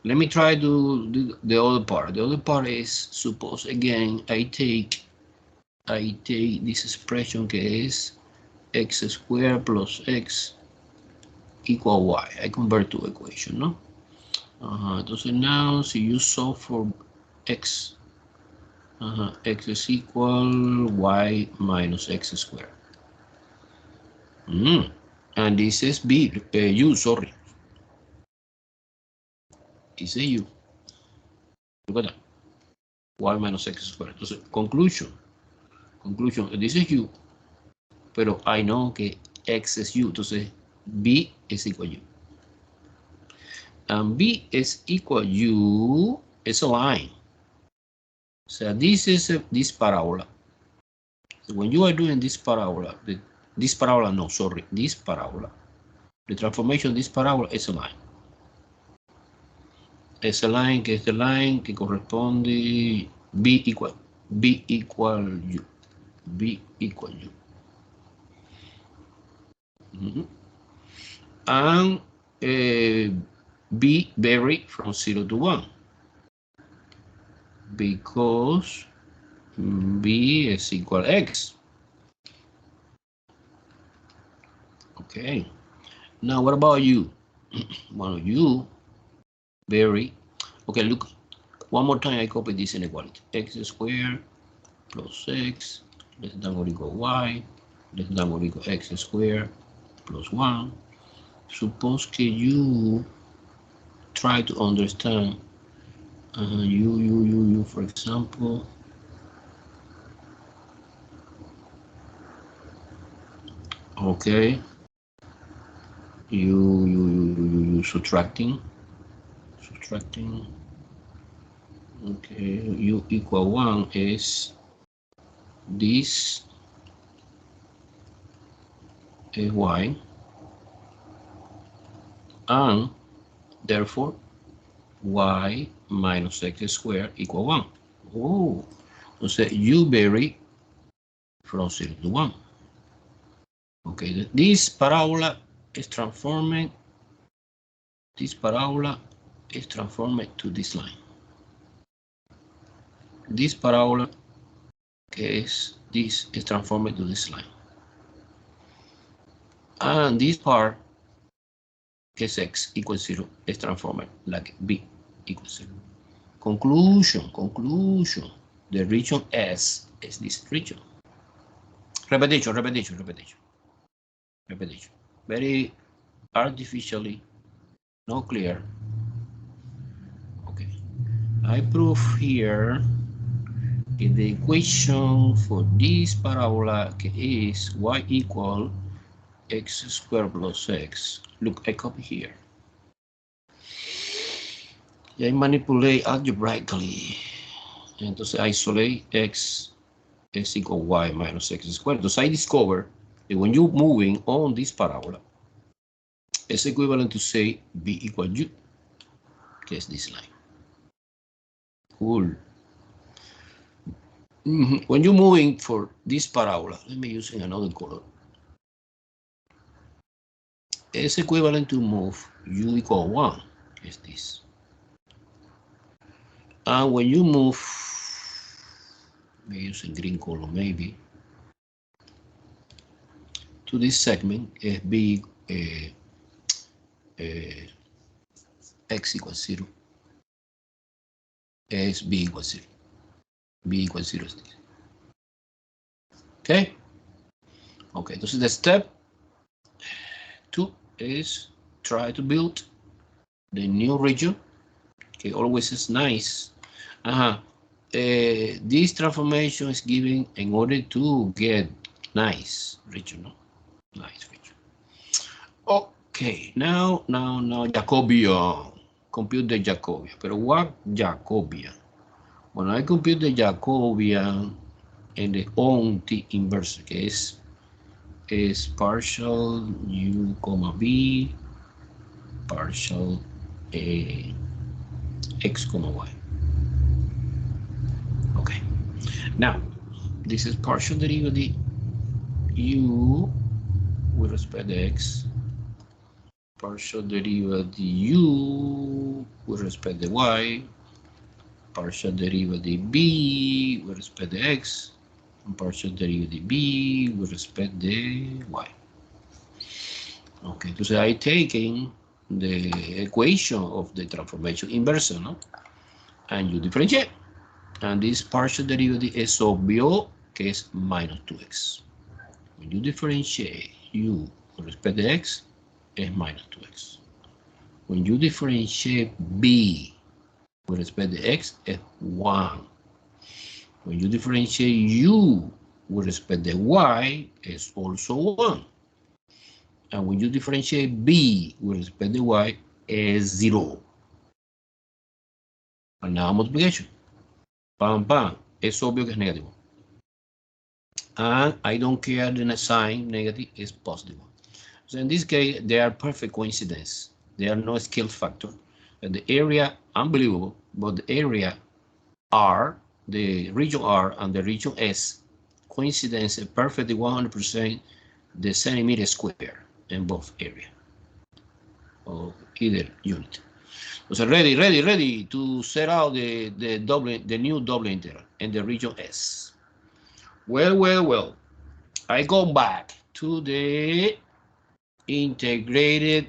Let me try to do the other part. The other part is, suppose again, I take this expression que es x squared plus x equal y. I convert to equation, no? Entonces now, si you solve for x, x is equal y minus x squared. And this is b, u, sorry. This is u. Look at that. Y minus x squared. Entonces, conclusion, this is u, pero I know que x is u, entonces b is equal u. And b is equal u is a line. So this is this parabola. So when you are doing this parabola, the transformation of this parabola is a line. Es a line que es the line que corresponde b equal u. B equal U. And B vary from 0 to 1 because B is equal X. Okay. Now what about U? Well, U vary. Okay, look. One more time I copy this inequality. X squared plus X less than or equal Y less than or equal X squared plus 1. Suppose que you try to understand you, for example, okay, you subtracting, okay, U equal 1 is this is Y, and therefore Y minus X squared equal 1. Oh, entonces U vary from 0 to 1. Okay, this parabola is transformed. This parabola is transformed to this line. This parabola is transformed to this line. And this part, que es X equals 0, is transformed like B equals 0. Conclusion. The region S is this region. Repetition. Very artificially, not clear. Okay. I prove here that the equation for this parabola is Y equal X squared plus X. Look, I copy here. I manipulate algebraically. Entonces isolate X is equal Y minus X squared. So I discover that when you're moving on this parabola, it's equivalent to say B equal U, que is this line. Cool. When you're moving for this parabola, let me use another color. It's equivalent to move U equal 1, is this. And when you move, maybe using green color, maybe, to this segment, is B X equals 0. Is B equals 0. B equals 0 is this. Okay? Okay, so the step 2 is try to build the new region. Okay, always is nice. This transformation is given in order to get nice region, no? Nice region. Okay, now Jacobian. Compute the Jacobian. But what Jacobian? When I compute the Jacobian and the only inverse case is partial U comma B partial X comma Y. Okay, now this is partial derivative U with respect to X, partial derivative U with respect to Y, partial derivative B with respect to X, and partial derivative B with respect to Y. Okay, so I taking the equation of the transformation inverse, no? And you differentiate. And this partial derivative is obvio, que es minus 2x. When you differentiate U with respect to X, it's minus 2x. When you differentiate B with respect to X, it's 1. When you differentiate U with respect to Y, it's also 1. And when you differentiate B with respect to Y, is 0. And now multiplication. Pam, pam. Es obvio que es negativo. And I don't care the sign, negative is positive. So in this case, they are perfect coincidence. There are no scale factor. And the area, unbelievable, but the area R, the region R and the region S coincidence perfectly 100% the centimeter square in both area of either unit. So ready to set out the new double integral in the region S. Well. I go back to the integrand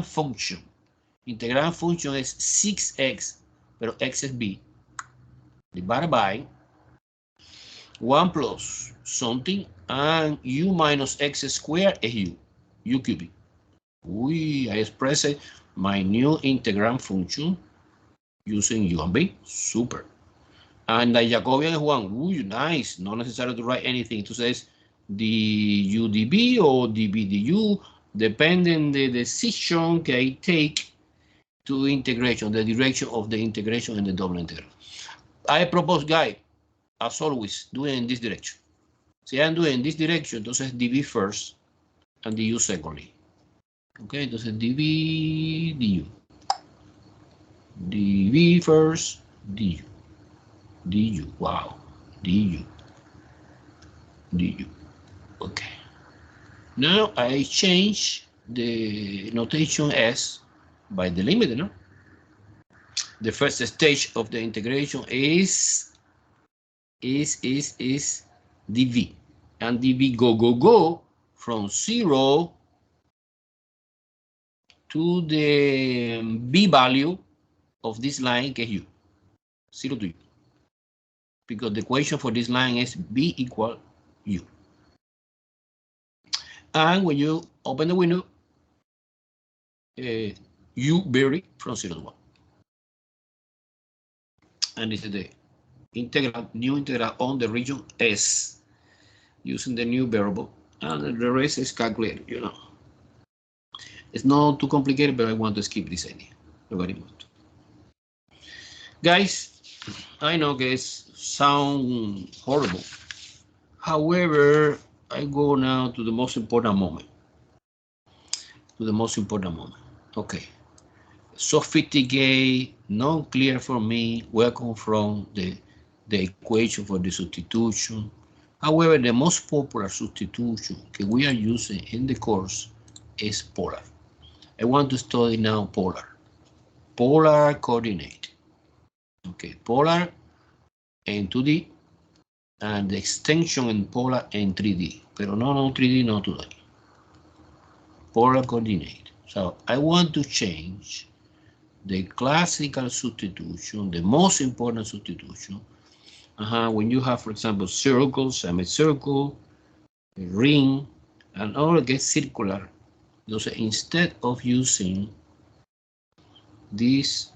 function. Integrand function is 6x, pero x is b, divided by 1 plus something, and u minus x squared is u cubic. I express my new integrand function using u and b. Super. And the Jacobian is 1. Nice. Not necessary to write anything. It says du db or db du, depending the decision I take to integration, the direction of the integration in the double integral. I propose, guys, as always, doing in this direction. Si I'm doing in this direction, entonces db first and du secondly. Okay, entonces db du. db first, du. Wow, du. Okay. Now I change the notation S by the limit, no? The first stage of the integration is dv, and dv go from 0 to the b value of this line, que es u, 0 to u. Because the equation for this line is b equal u. And when you open the window, u vary from 0 to 1. And this is the new integral on the region S using the new variable, and the rest is calculated, you know. It's not too complicated, but I want to skip this idea. Very much. Guys, I know guys sound horrible. However, I go now to the most important moment. Okay. Sophisticated, not clear for me. Welcome from the equation for the substitution. However, the most popular substitution that we are using in the course is polar. I want to study now polar coordinate. Okay, polar in 2D and the extension in polar in 3D. Pero no 3D, not today. Polar coordinate. So I want to change the classical substitution, the most important substitution. When you have, for example, circle, semicircle, a ring, and all get circular. So instead of using this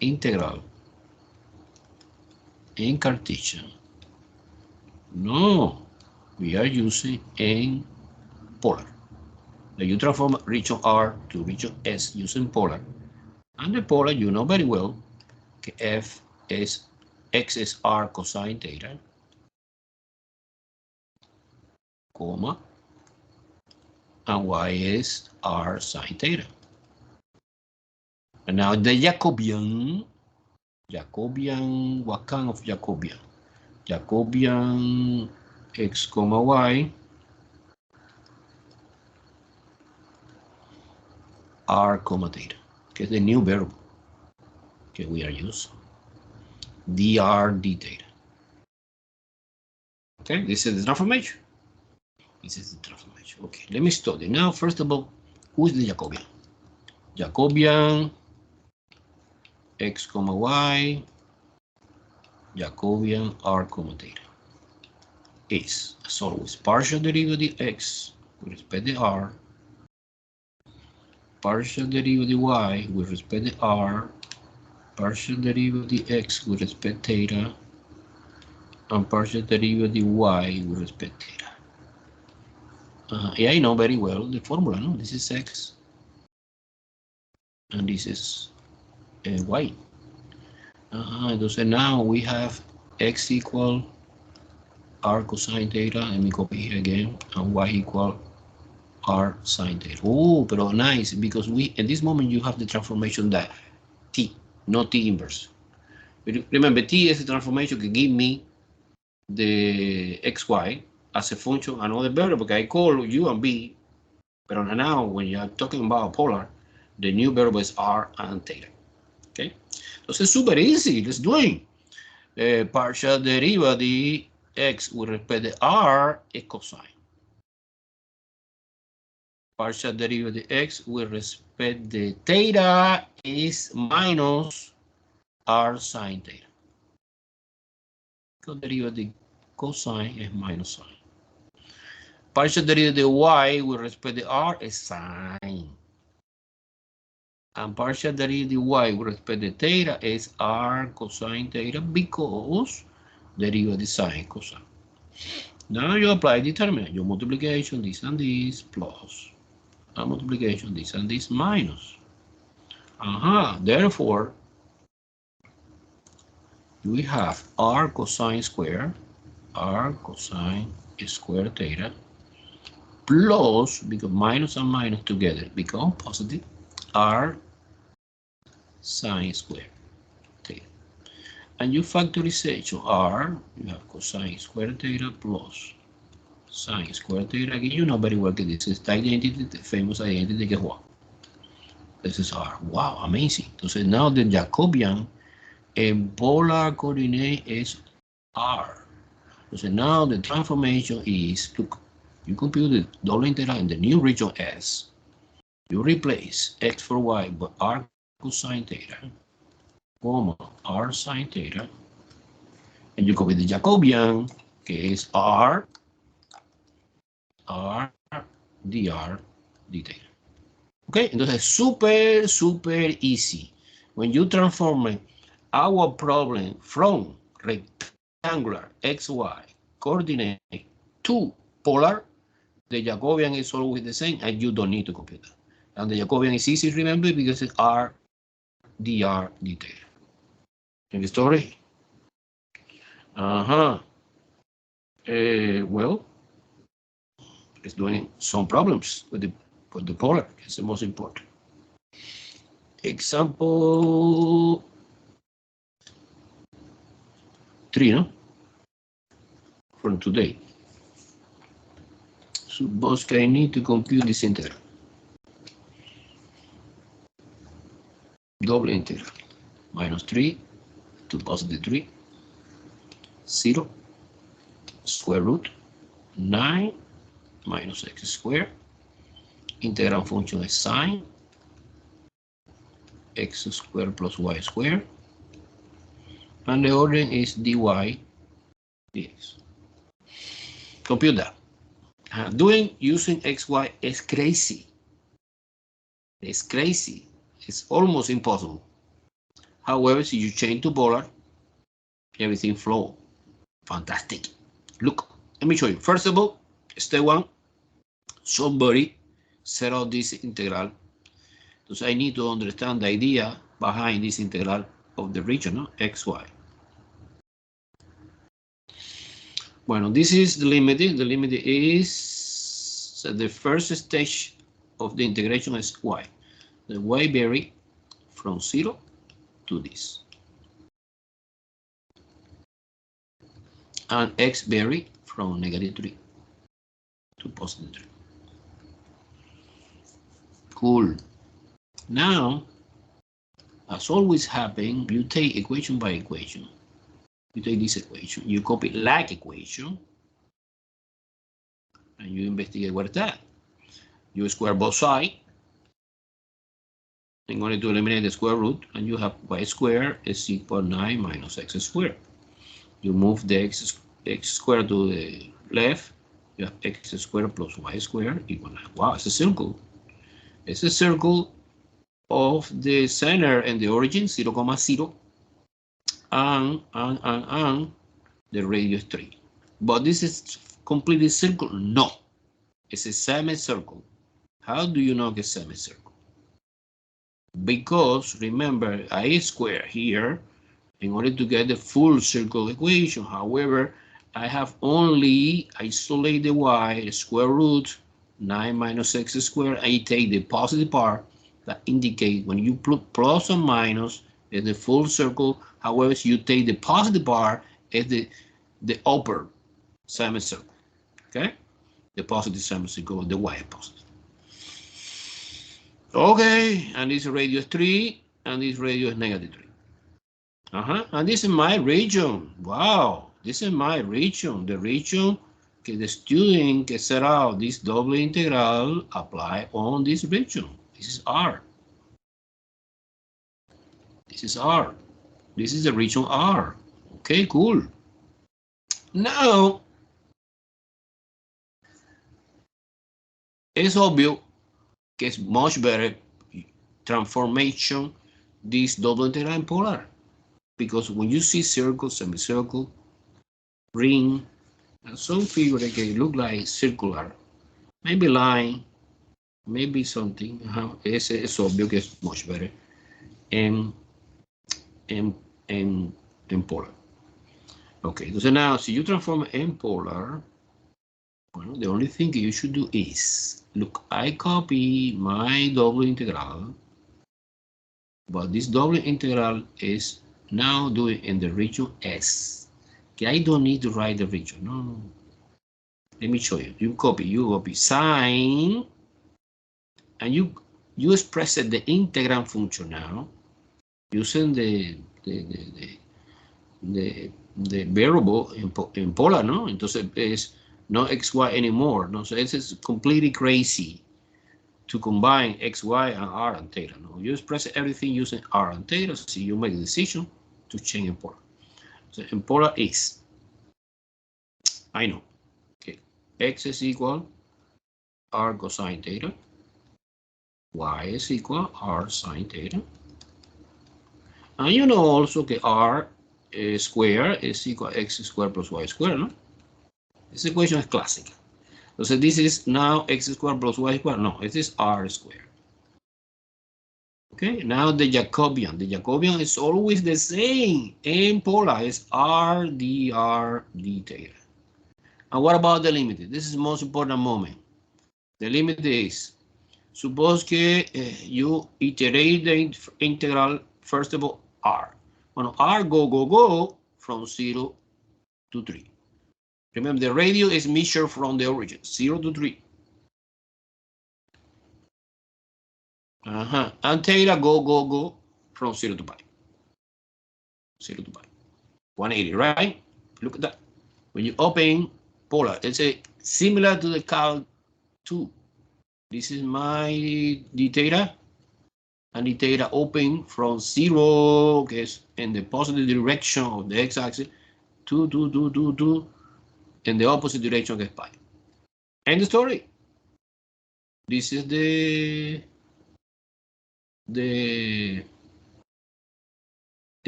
integral in Cartesian, no, we are using in polar. Now you transform region R to region S using polar. And the polar, you know very well, F is X is R cosine theta, comma, and Y is R sine theta. And now the Jacobian, what kind of Jacobian? Jacobian X comma Y, R comma theta, que es the new variable que we are using. dr d theta. Okay, this is the transformation. Okay, let me study. Now, first of all, who is the Jacobian? Jacobian X comma Y, Jacobian R comma theta is, as always, partial derivative X with respect to R, partial derivative Y with respect to R, partial derivative X with respect to theta, and partial derivative Y with respect to theta. Yeah, I know very well the formula, no? This is X, and this is Y. So now we have X equal R cosine theta, let me copy here again, and Y equal R sine theta. Oh, pero nice, because we, at this moment, you have the transformation that T, not T inverse. Remember, T is the transformation that give me the xy as a function, another variable que I call u and b, but now when you're talking about polar, the new variable is r and theta. Okay, so it's super easy. Let's do it. Partial derivative x with respect to r is cosine. Partial derivative x with respect to theta is minus r sine theta. Derivative cosine is minus sine. Partial derivative y with respect to r is sine. And partial derivative y with respect to theta is r cosine theta because derivative sine cosine. Now you apply determinant. Your multiplication this and this plus a multiplication this and this minus. Therefore, we have r cosine square theta plus, because minus and minus together become positive, r sine square theta. And you factorization r, you have cosine square theta plus sine square theta. Again, you know very well that this is the identity, the famous identity que what? This is r. Wow, amazing. Entonces now the Jacobian in polar coordinate is r. So now the transformation is, look, you compute the double integral in the new region S. You replace x for y by r cosine theta, comma r sine theta, and you copy the Jacobian, que is r dr d theta. Okay, entonces super easy. When you transform our problem from rectangular xy coordinate to polar, the Jacobian is always the same and you don't need to compute that. And the Jacobian is easy to remember because it's r dr d theta. In the story? Well, it's doing some problems with the polar. It's the most important. Example 3, no? From today. Suppose I need to compute this integral. Double integral. Minus 3 to positive 3. 0. Square root 9 minus x squared. Integral function is sine x squared plus y squared. And the order is dy dx. Compute that. Doing using xy is crazy. It's crazy. It's almost impossible. However, if you change to polar, everything flow. Fantastic. Look, let me show you. First of all, step 1, somebody set out this integral. So I need to understand the idea behind this integral of the region, no? xy. Bueno, this is the limit. The limit is, so the first stage of the integration is y. The y vary from 0 to this. And x vary from negative 3 to positive 3. Cool. Now, as always happens, you take equation by equation. You take this equation, you copy like equation, and you investigate what's that. You square both sides in order to eliminate the square root, and you have y squared is equal to 9 minus x squared. You move the x squared to the left, you have x squared plus y squared equal to 9. Wow, it's a circle. It's a circle of the center and the origin, 0, 0, and the radius 3. But this is completely circle? No. It's a semicircle. How do you know it's a semicircle? Because remember, I square here in order to get the full circle equation. However, I have only isolate the y, square root 9 minus x squared. I take the positive part that indicate when you put plus and minus is the full circle. However, if you take the positive part, is the the upper semicircle. Okay, the positive semicircle, the y-positive. Okay, and this radius 3, and this radius negative 3. And this is my region. Wow, this is my region. The region que the student can set out this double integral apply on this region. This is R. This is R. This is the region R. Okay, cool. Now, it's obvious que it's much better transformation this double integral in polar. Because when you see circle, semicircle, ring, and some figure that can look like circular, maybe line, maybe something, it's obvious que it's much better in polar. Okay, so now, si you transform in polar, well, the only thing you should do is, look, I copy my double integral, but this double integral is now doing in the region S. Okay, I don't need to write the region. No. Let me show you. You copy sine, and you express the integrand function now using the variable in polar, no? Entonces es no xy anymore, no? So it's completely crazy to combine xy and r and theta, no? You express everything using r and theta, so you make the decision to change in polar. So in polar is, I know, okay, x is equal r cosine theta, y is equal r sine theta, and you know also that r square is equal to x squared plus y squared, no? This equation is classic. So this is now x squared plus y squared. No, it is r squared. Okay, now the Jacobian. The Jacobian is always the same. In polar is r dr d theta. And what about the limit? This is the most important moment. The limit is, suppose que you iterate the integral, first of all, r. When r go from 0 to 3. Remember, the radius is measured from the origin, 0 to 3. And theta go from 0 to pi. 0 to pi. 180, right? Look at that. When you open polar, it's similar to the Cal 2. This is my d theta. And the theta open from 0, okay, in the positive direction of the x-axis, to in the opposite direction of pi. End the story. This is the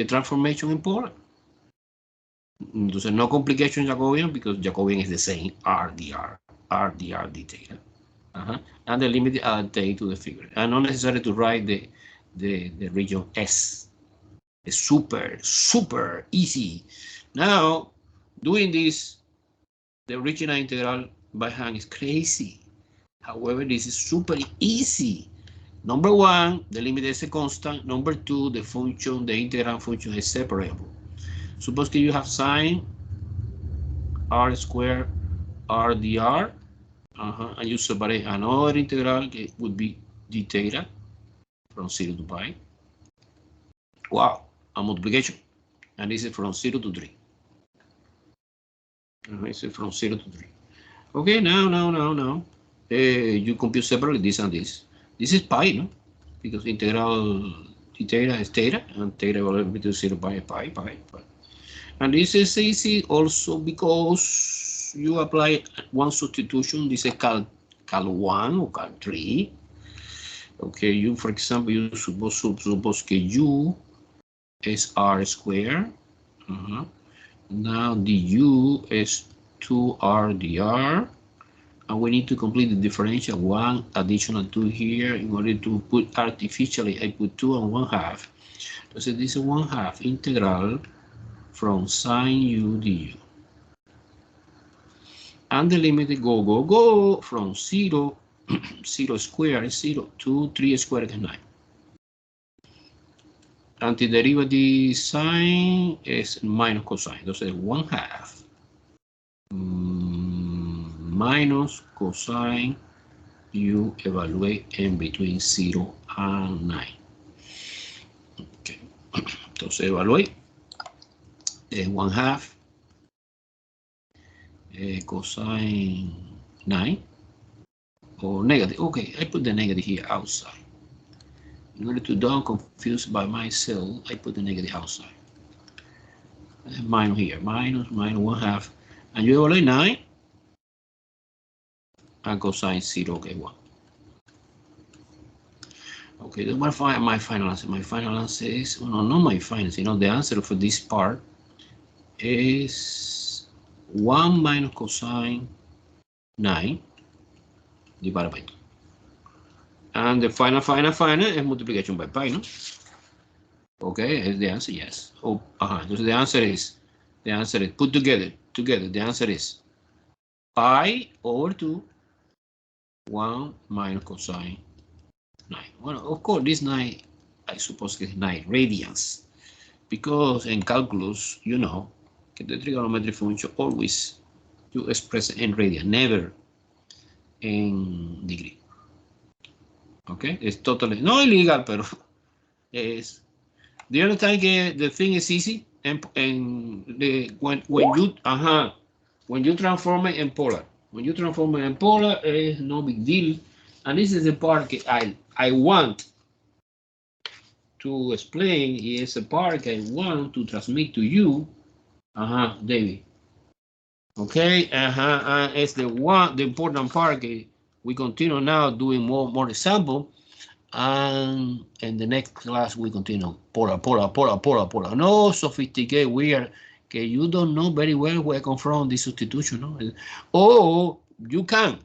transformation in polar. Entonces, no complication Jacobian, because Jacobian is the same, r dr d theta. And the limit take to the figure. And not necessary to write the region S. It's super easy. Now, doing this, the original integral by hand is crazy. However, this is super easy. Number one, the limit is a constant. Number two, the function, the integrand function is separable. Suppose that you have sine r squared r dr, and you separate another integral that would be d theta from 0 to pi. Wow, a multiplication. And this is from 0 to 3. This is from 0 to 3. Okay, now. You compute separately this and this. This is pi, no? Because integral theta is theta, and theta will be to 0 pi. And this is easy also because you apply one substitution. This is Cal 1 or Cal 3. Okay, you, for example, you suppose que u is r squared. Now the u is 2r dr. And we need to complete the differential, 1 additional 2 here. In order to put artificially, I put 2 and 1/2. So this is 1/2 integral from sine u du. And the limit go from 0, 0 squared is 0, 2, 3 squared is 9. Antiderivative sine is minus cosine, entonces 1/2 minus cosine you evaluate in between 0 and 9. Okay. Entonces evaluate 1/2 cosine 9 or negative. Okay, I put the negative here outside. In order to don't confuse by myself, I put the negative outside. Minus here, minus 1/2, and you evaluate 9 and cosine 0, okay, 1. Okay, that's my final answer. My final answer is, well, no, not my final, the answer for this part is 1 minus cosine 9 divided by 2. And the final is multiplication by pi, no? Okay, is the answer, yes. Oh, so the answer is put together, the answer is pi over 2, 1 minus cosine 9. Well, of course, this 9, I suppose is 9 radians, because in calculus, you know, the trigonometric function always you express in radian, never in degree. Okay, it's totally not illegal, pero es. Do you understand that the thing is easy? And when you transform it in polar, it's no big deal. And this is the part that I want to explain. Is a part I want to transmit to you. David. Okay, it's the important part. We continue now doing more example. And in the next class, we continue polar. No sophisticated, weird, okay, you don't know very well where I come from this substitution, no? Oh, you can,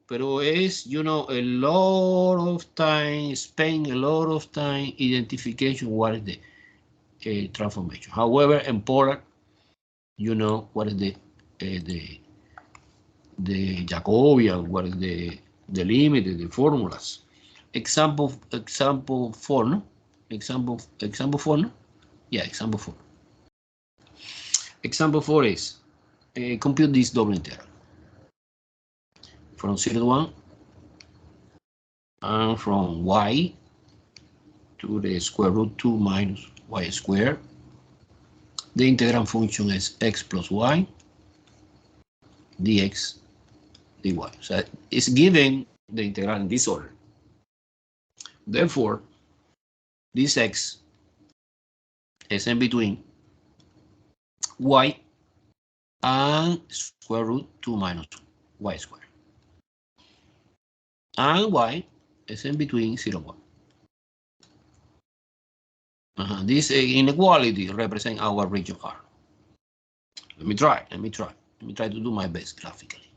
pero es, a lot of time, spend a lot of time identification what is the transformation. However, in polar, you know what is the Jacobian, what is the limit, the formulas. Example 4, no? Example 4, no? Yeah, example 4. Example 4 is compute this double integral from 0 to 1 and from y to the square root 2 minus y squared. The integrand function is x plus y dx dy. So it's given the integral in this order. Therefore, this x is in between y and square root 2 minus y squared. And y is in between 0 and 1. This inequality represents our region R. Let me try to do my best graphically.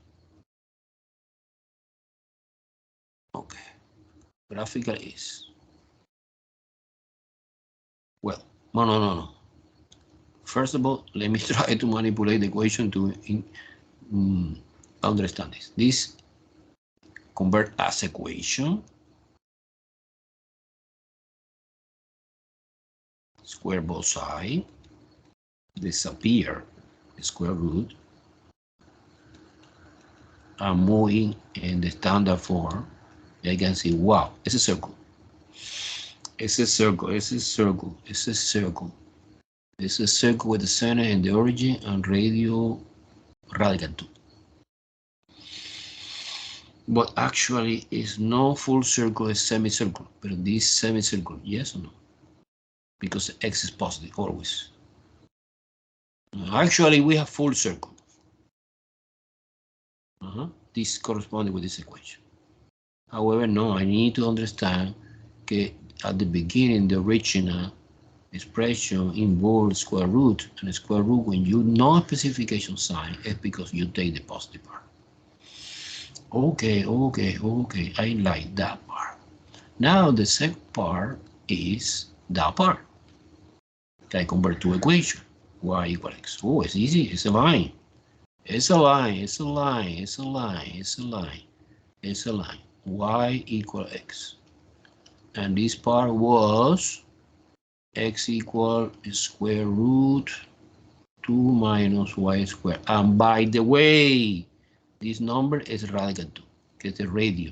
Okay. Graphical is, well, no. First of all, let me try to manipulate the equation to understand this. This convert as equation, square both sides, disappear the square root, and moving in the standard form. I can see, wow, it's a circle. It's a circle with the center and the origin and radial radical 2. But actually, it's no full circle, it's semicircle. But this semicircle, yes or no? Because x is positive always. Actually, we have full circle. This corresponds with this equation. However, no, I need to understand that at the beginning, the original expression involves square root, and square root, when you know specification sign, is because you take the positive part. Okay, I like that part. Now the second part is that part. I convert to equation, y equals x. Oh, it's easy, it's a line. It's a line. Y equals x. And this part was x equals square root 2 minus y squared. And by the way, this number is radical 2, que es the radio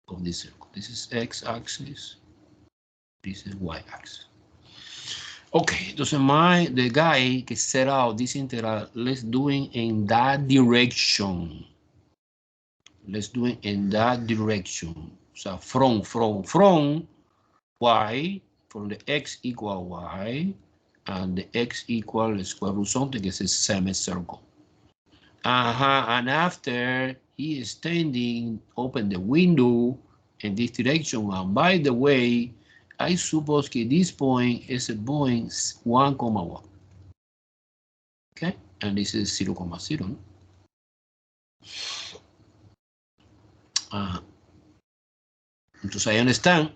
of this circle. This is x-axis. This is y-axis. Okay, entonces the guy que set out this integral, let's do it in that direction. Let's do it in that direction. So from y, from the x equal y, and the x equal the square root something, que es a semicircle. And after he is standing, open the window in this direction. And by the way, I suppose that this point is a point 1,1. Okay, and this is 0,0. Entonces I understand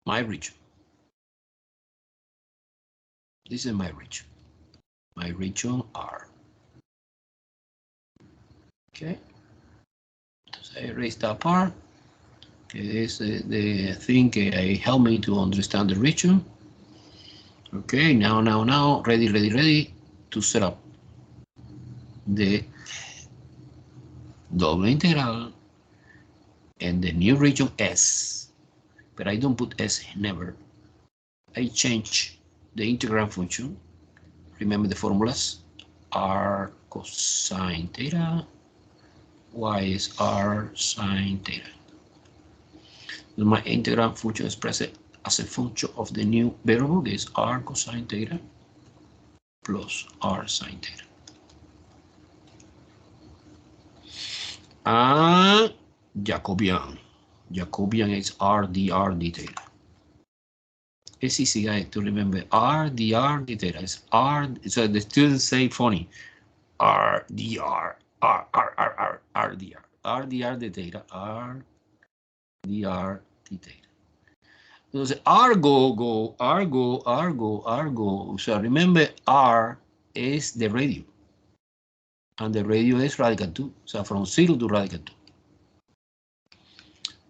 my region. This is my region. My region R. Okay. Entonces I erase that part. Okay, this is the thing that help me to understand the region. Okay, now, ready to set up the double integral and the new region S. But I don't put S never. I change the integral function. Remember the formulas. R cosine theta. Y is R sine theta. My integral function expressed as a function of the new variable, that is R cosine theta plus R sine theta. And Jacobian. Jacobian is R dr d theta. It's easy, guys, to remember. R dr d theta is R. So the students say funny. R dr R dr R dr d theta. R dr d theta. Entonces, Argo. So remember, R is the radio. And the radio is radical 2. So from 0 to radical 2.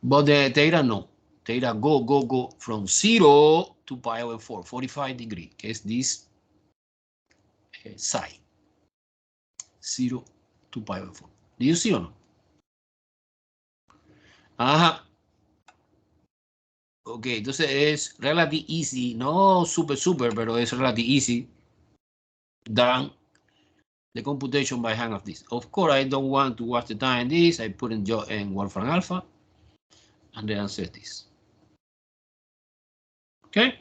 But the theta, no. Theta go from 0 to pi over 4, 45 degrees, que es this side. 0 to pi over 4. Do you see or no? Ajá. Ok, entonces es relatively easy, no super, pero es relatively easy done the computation by hand of this. Of course, I don't want to waste the time in this. I put in Wolfram Alpha, and the answer is this. Okay.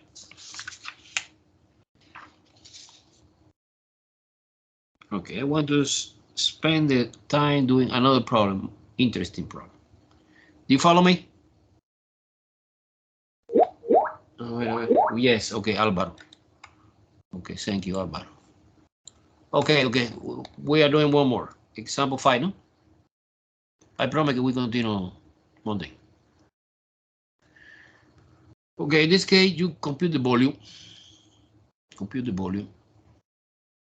Okay, I want to spend the time doing another problem, interesting problem. Do you follow me? Yes, okay, Alvaro. Okay, thank you, Alvaro. Okay, we are doing one more. Example 5, no? I promise we continue Monday. Okay, in this case, you compute the volume. Compute the volume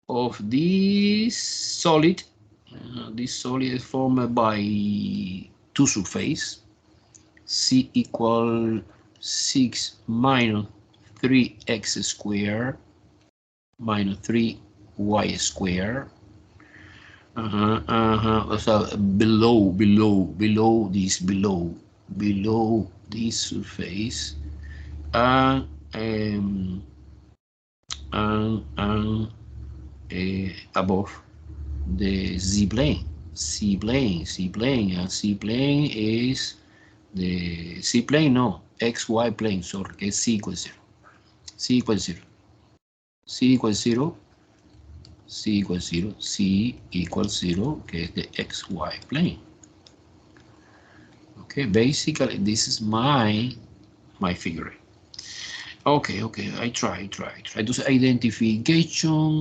of this solid. This solid is formed by two surfaces. C equal 6 minus 3x squared minus 3y squared. So below this surface, and above the z-plane, and z-plane is the z-plane, no, xy plane, sorry, que es c equals 0, que es the xy plane. Okay, basically this is my figure. Okay, I try. Entonces, identification.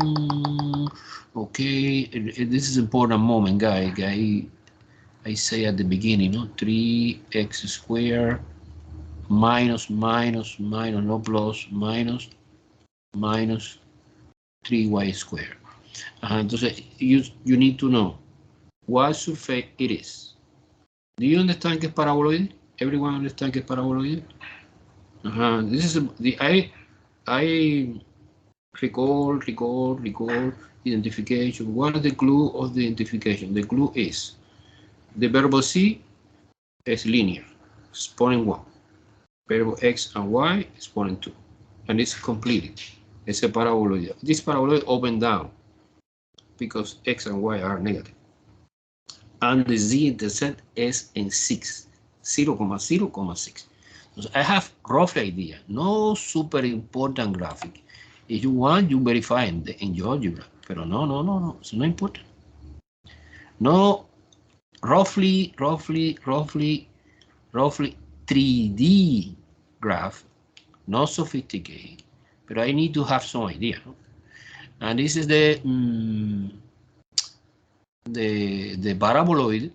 Okay, this is important moment, guy. I say at the beginning, no, 3x squared minus, no plus, minus 3y squared. Entonces, you need to know what surface it is. Do you understand que es paraboloide? Everyone understand que es paraboloide? This is the I Recall, identification. What is the clue of the identification? The clue is the variable C is linear, exponent 1. Variable X and Y, exponent 2. And it's completed. It's a paraboloid. This paraboloid open down because X and Y are negative. And the z-intercept is in 6, 0,0,6. So I have rough idea, no super important graphic. If you want, you verify in GeoGebra, but no, it's not important. No, roughly 3D graph, not sophisticated, but I need to have some idea. No? And this is the paraboloid.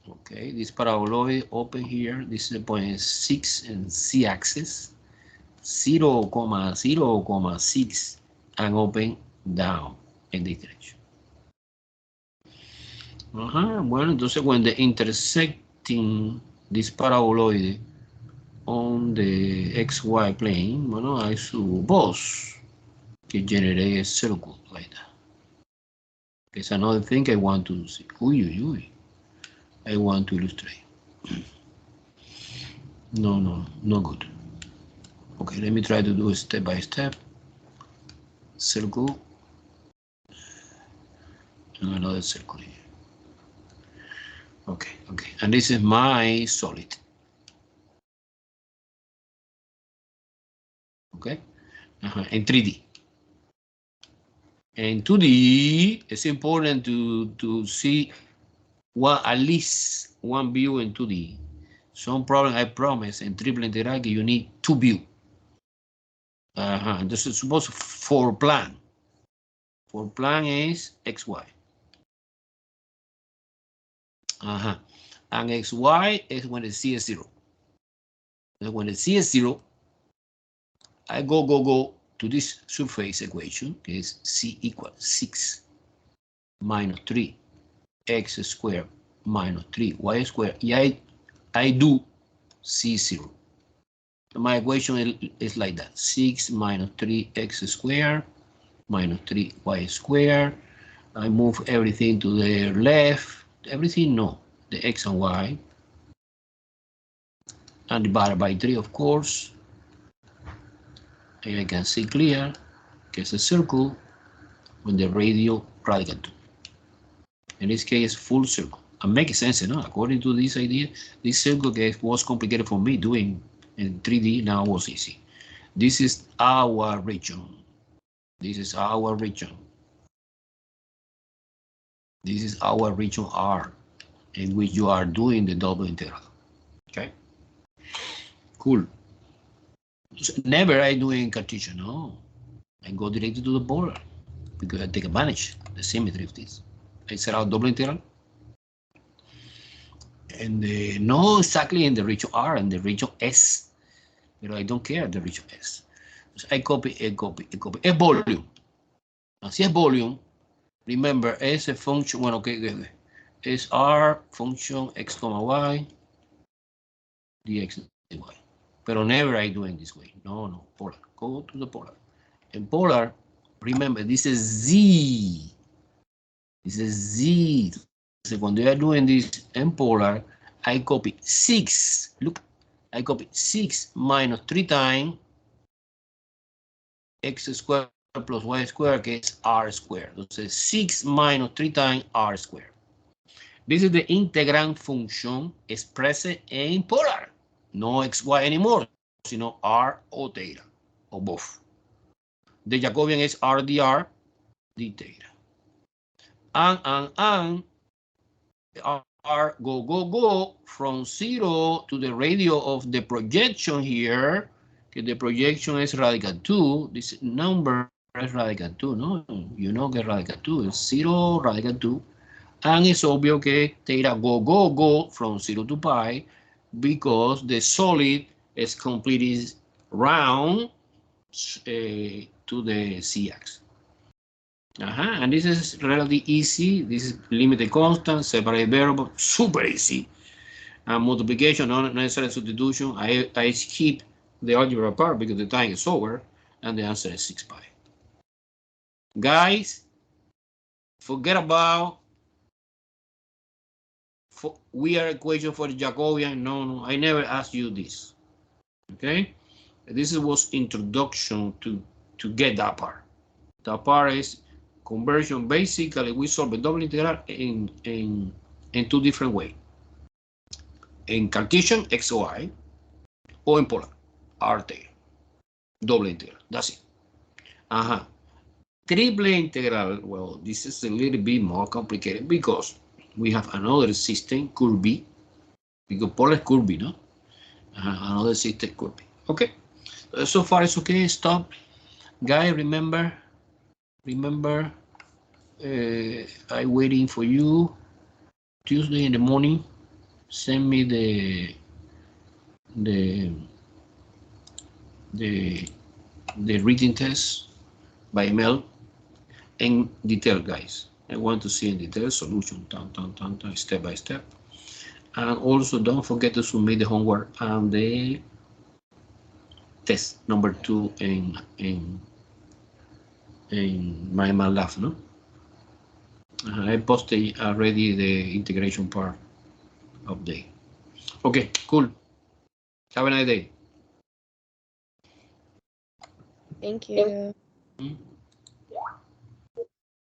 Okay, this paraboloid open here. This is the point 6 and z-axis, 0,0,6, and open down in this direction. Bueno, entonces when the intersecting this paraboloid on the XY plane, bueno, I suppose que generate a circle like that. It's another thing I want to see. I want to illustrate. No good. Okay, let me try to do it step by step. Circle. And another circle here. Okay. And this is my solid. Okay. In 3D. In 2D, it's important to see at least one view in 2D. Some problem I promise in triple integral you need 2 views. This is supposed for plan. For plan is XY. And XY is when the C is 0. And when the C is 0, I go to this surface equation, que is C equals 6 minus 3 x squared minus 3 y squared. Yeah, I do C0. My equation is like that. 6 minus 3 x squared minus 3 y squared. I move everything to the left. Everything, no. The x and y. And divided by 3, of course. And I can see clear que it's a circle with the radius radical 2. In this case, full circle. And makes sense, you know? According to this idea, this circle was complicated for me doing in 3D, now was easy. This is our region. This is our region. This is our region R, in which you are doing the double integral. Okay? Cool. So never I do in Cartesian, no. I go directly to the polar because I take advantage of the symmetry of this. I set out double integral. And no exactly in the region R and the region S, but I don't care the region S. So I copy. A volume. Así es volume. Remember, es a function, bueno, okay. Es R function x, y, dx, dy. But never I do it this way. No, polar. Go to the polar. In polar, remember, this is Z. This is Z. So when they are doing this in polar, I copy 6. Look, I copy 6 minus 3 times x squared plus y squared, que es r squared. Entonces, 6 minus 3 times r squared. This is the integrand function expressed in polar. No xy anymore, sino r or theta, or both. The Jacobian is r dr, d theta. And r go from 0 to the radius of the projection here. Que the projection is radical 2. This number is radical 2, no? You know que radical 2 is 0, radical 2. And it's obvious que theta go from 0 to pi because the solid is completely round to the z-axis. And this is relatively easy. This is limited constant, separate variable, super easy. And multiplication, not necessarily substitution. I skip the algebra part because the time is over, and the answer is 6 pi. Guys, forget about weird equation for the Jacobian. No, I never asked you this. Okay, this was introduction to get that part. That part is conversion. Basically, we solve a double integral in two different ways. In Cartesian XY or in polar RT. Double integral. That's it. Triple integral. Well, this is a little bit more complicated because we have another system, curvy, because polar is curvy, no? Another system curvy. Okay. So far it's okay. Stop. Guy, remember, I'm waiting for you. Tuesday in the morning, send me the reading test by email in detail, guys. I want to see in detail solution, step by step. And also don't forget to submit the homework and the test number 2 in my lab, no? I posted already the integration part update. Okay, cool. Have a nice day. Thank you.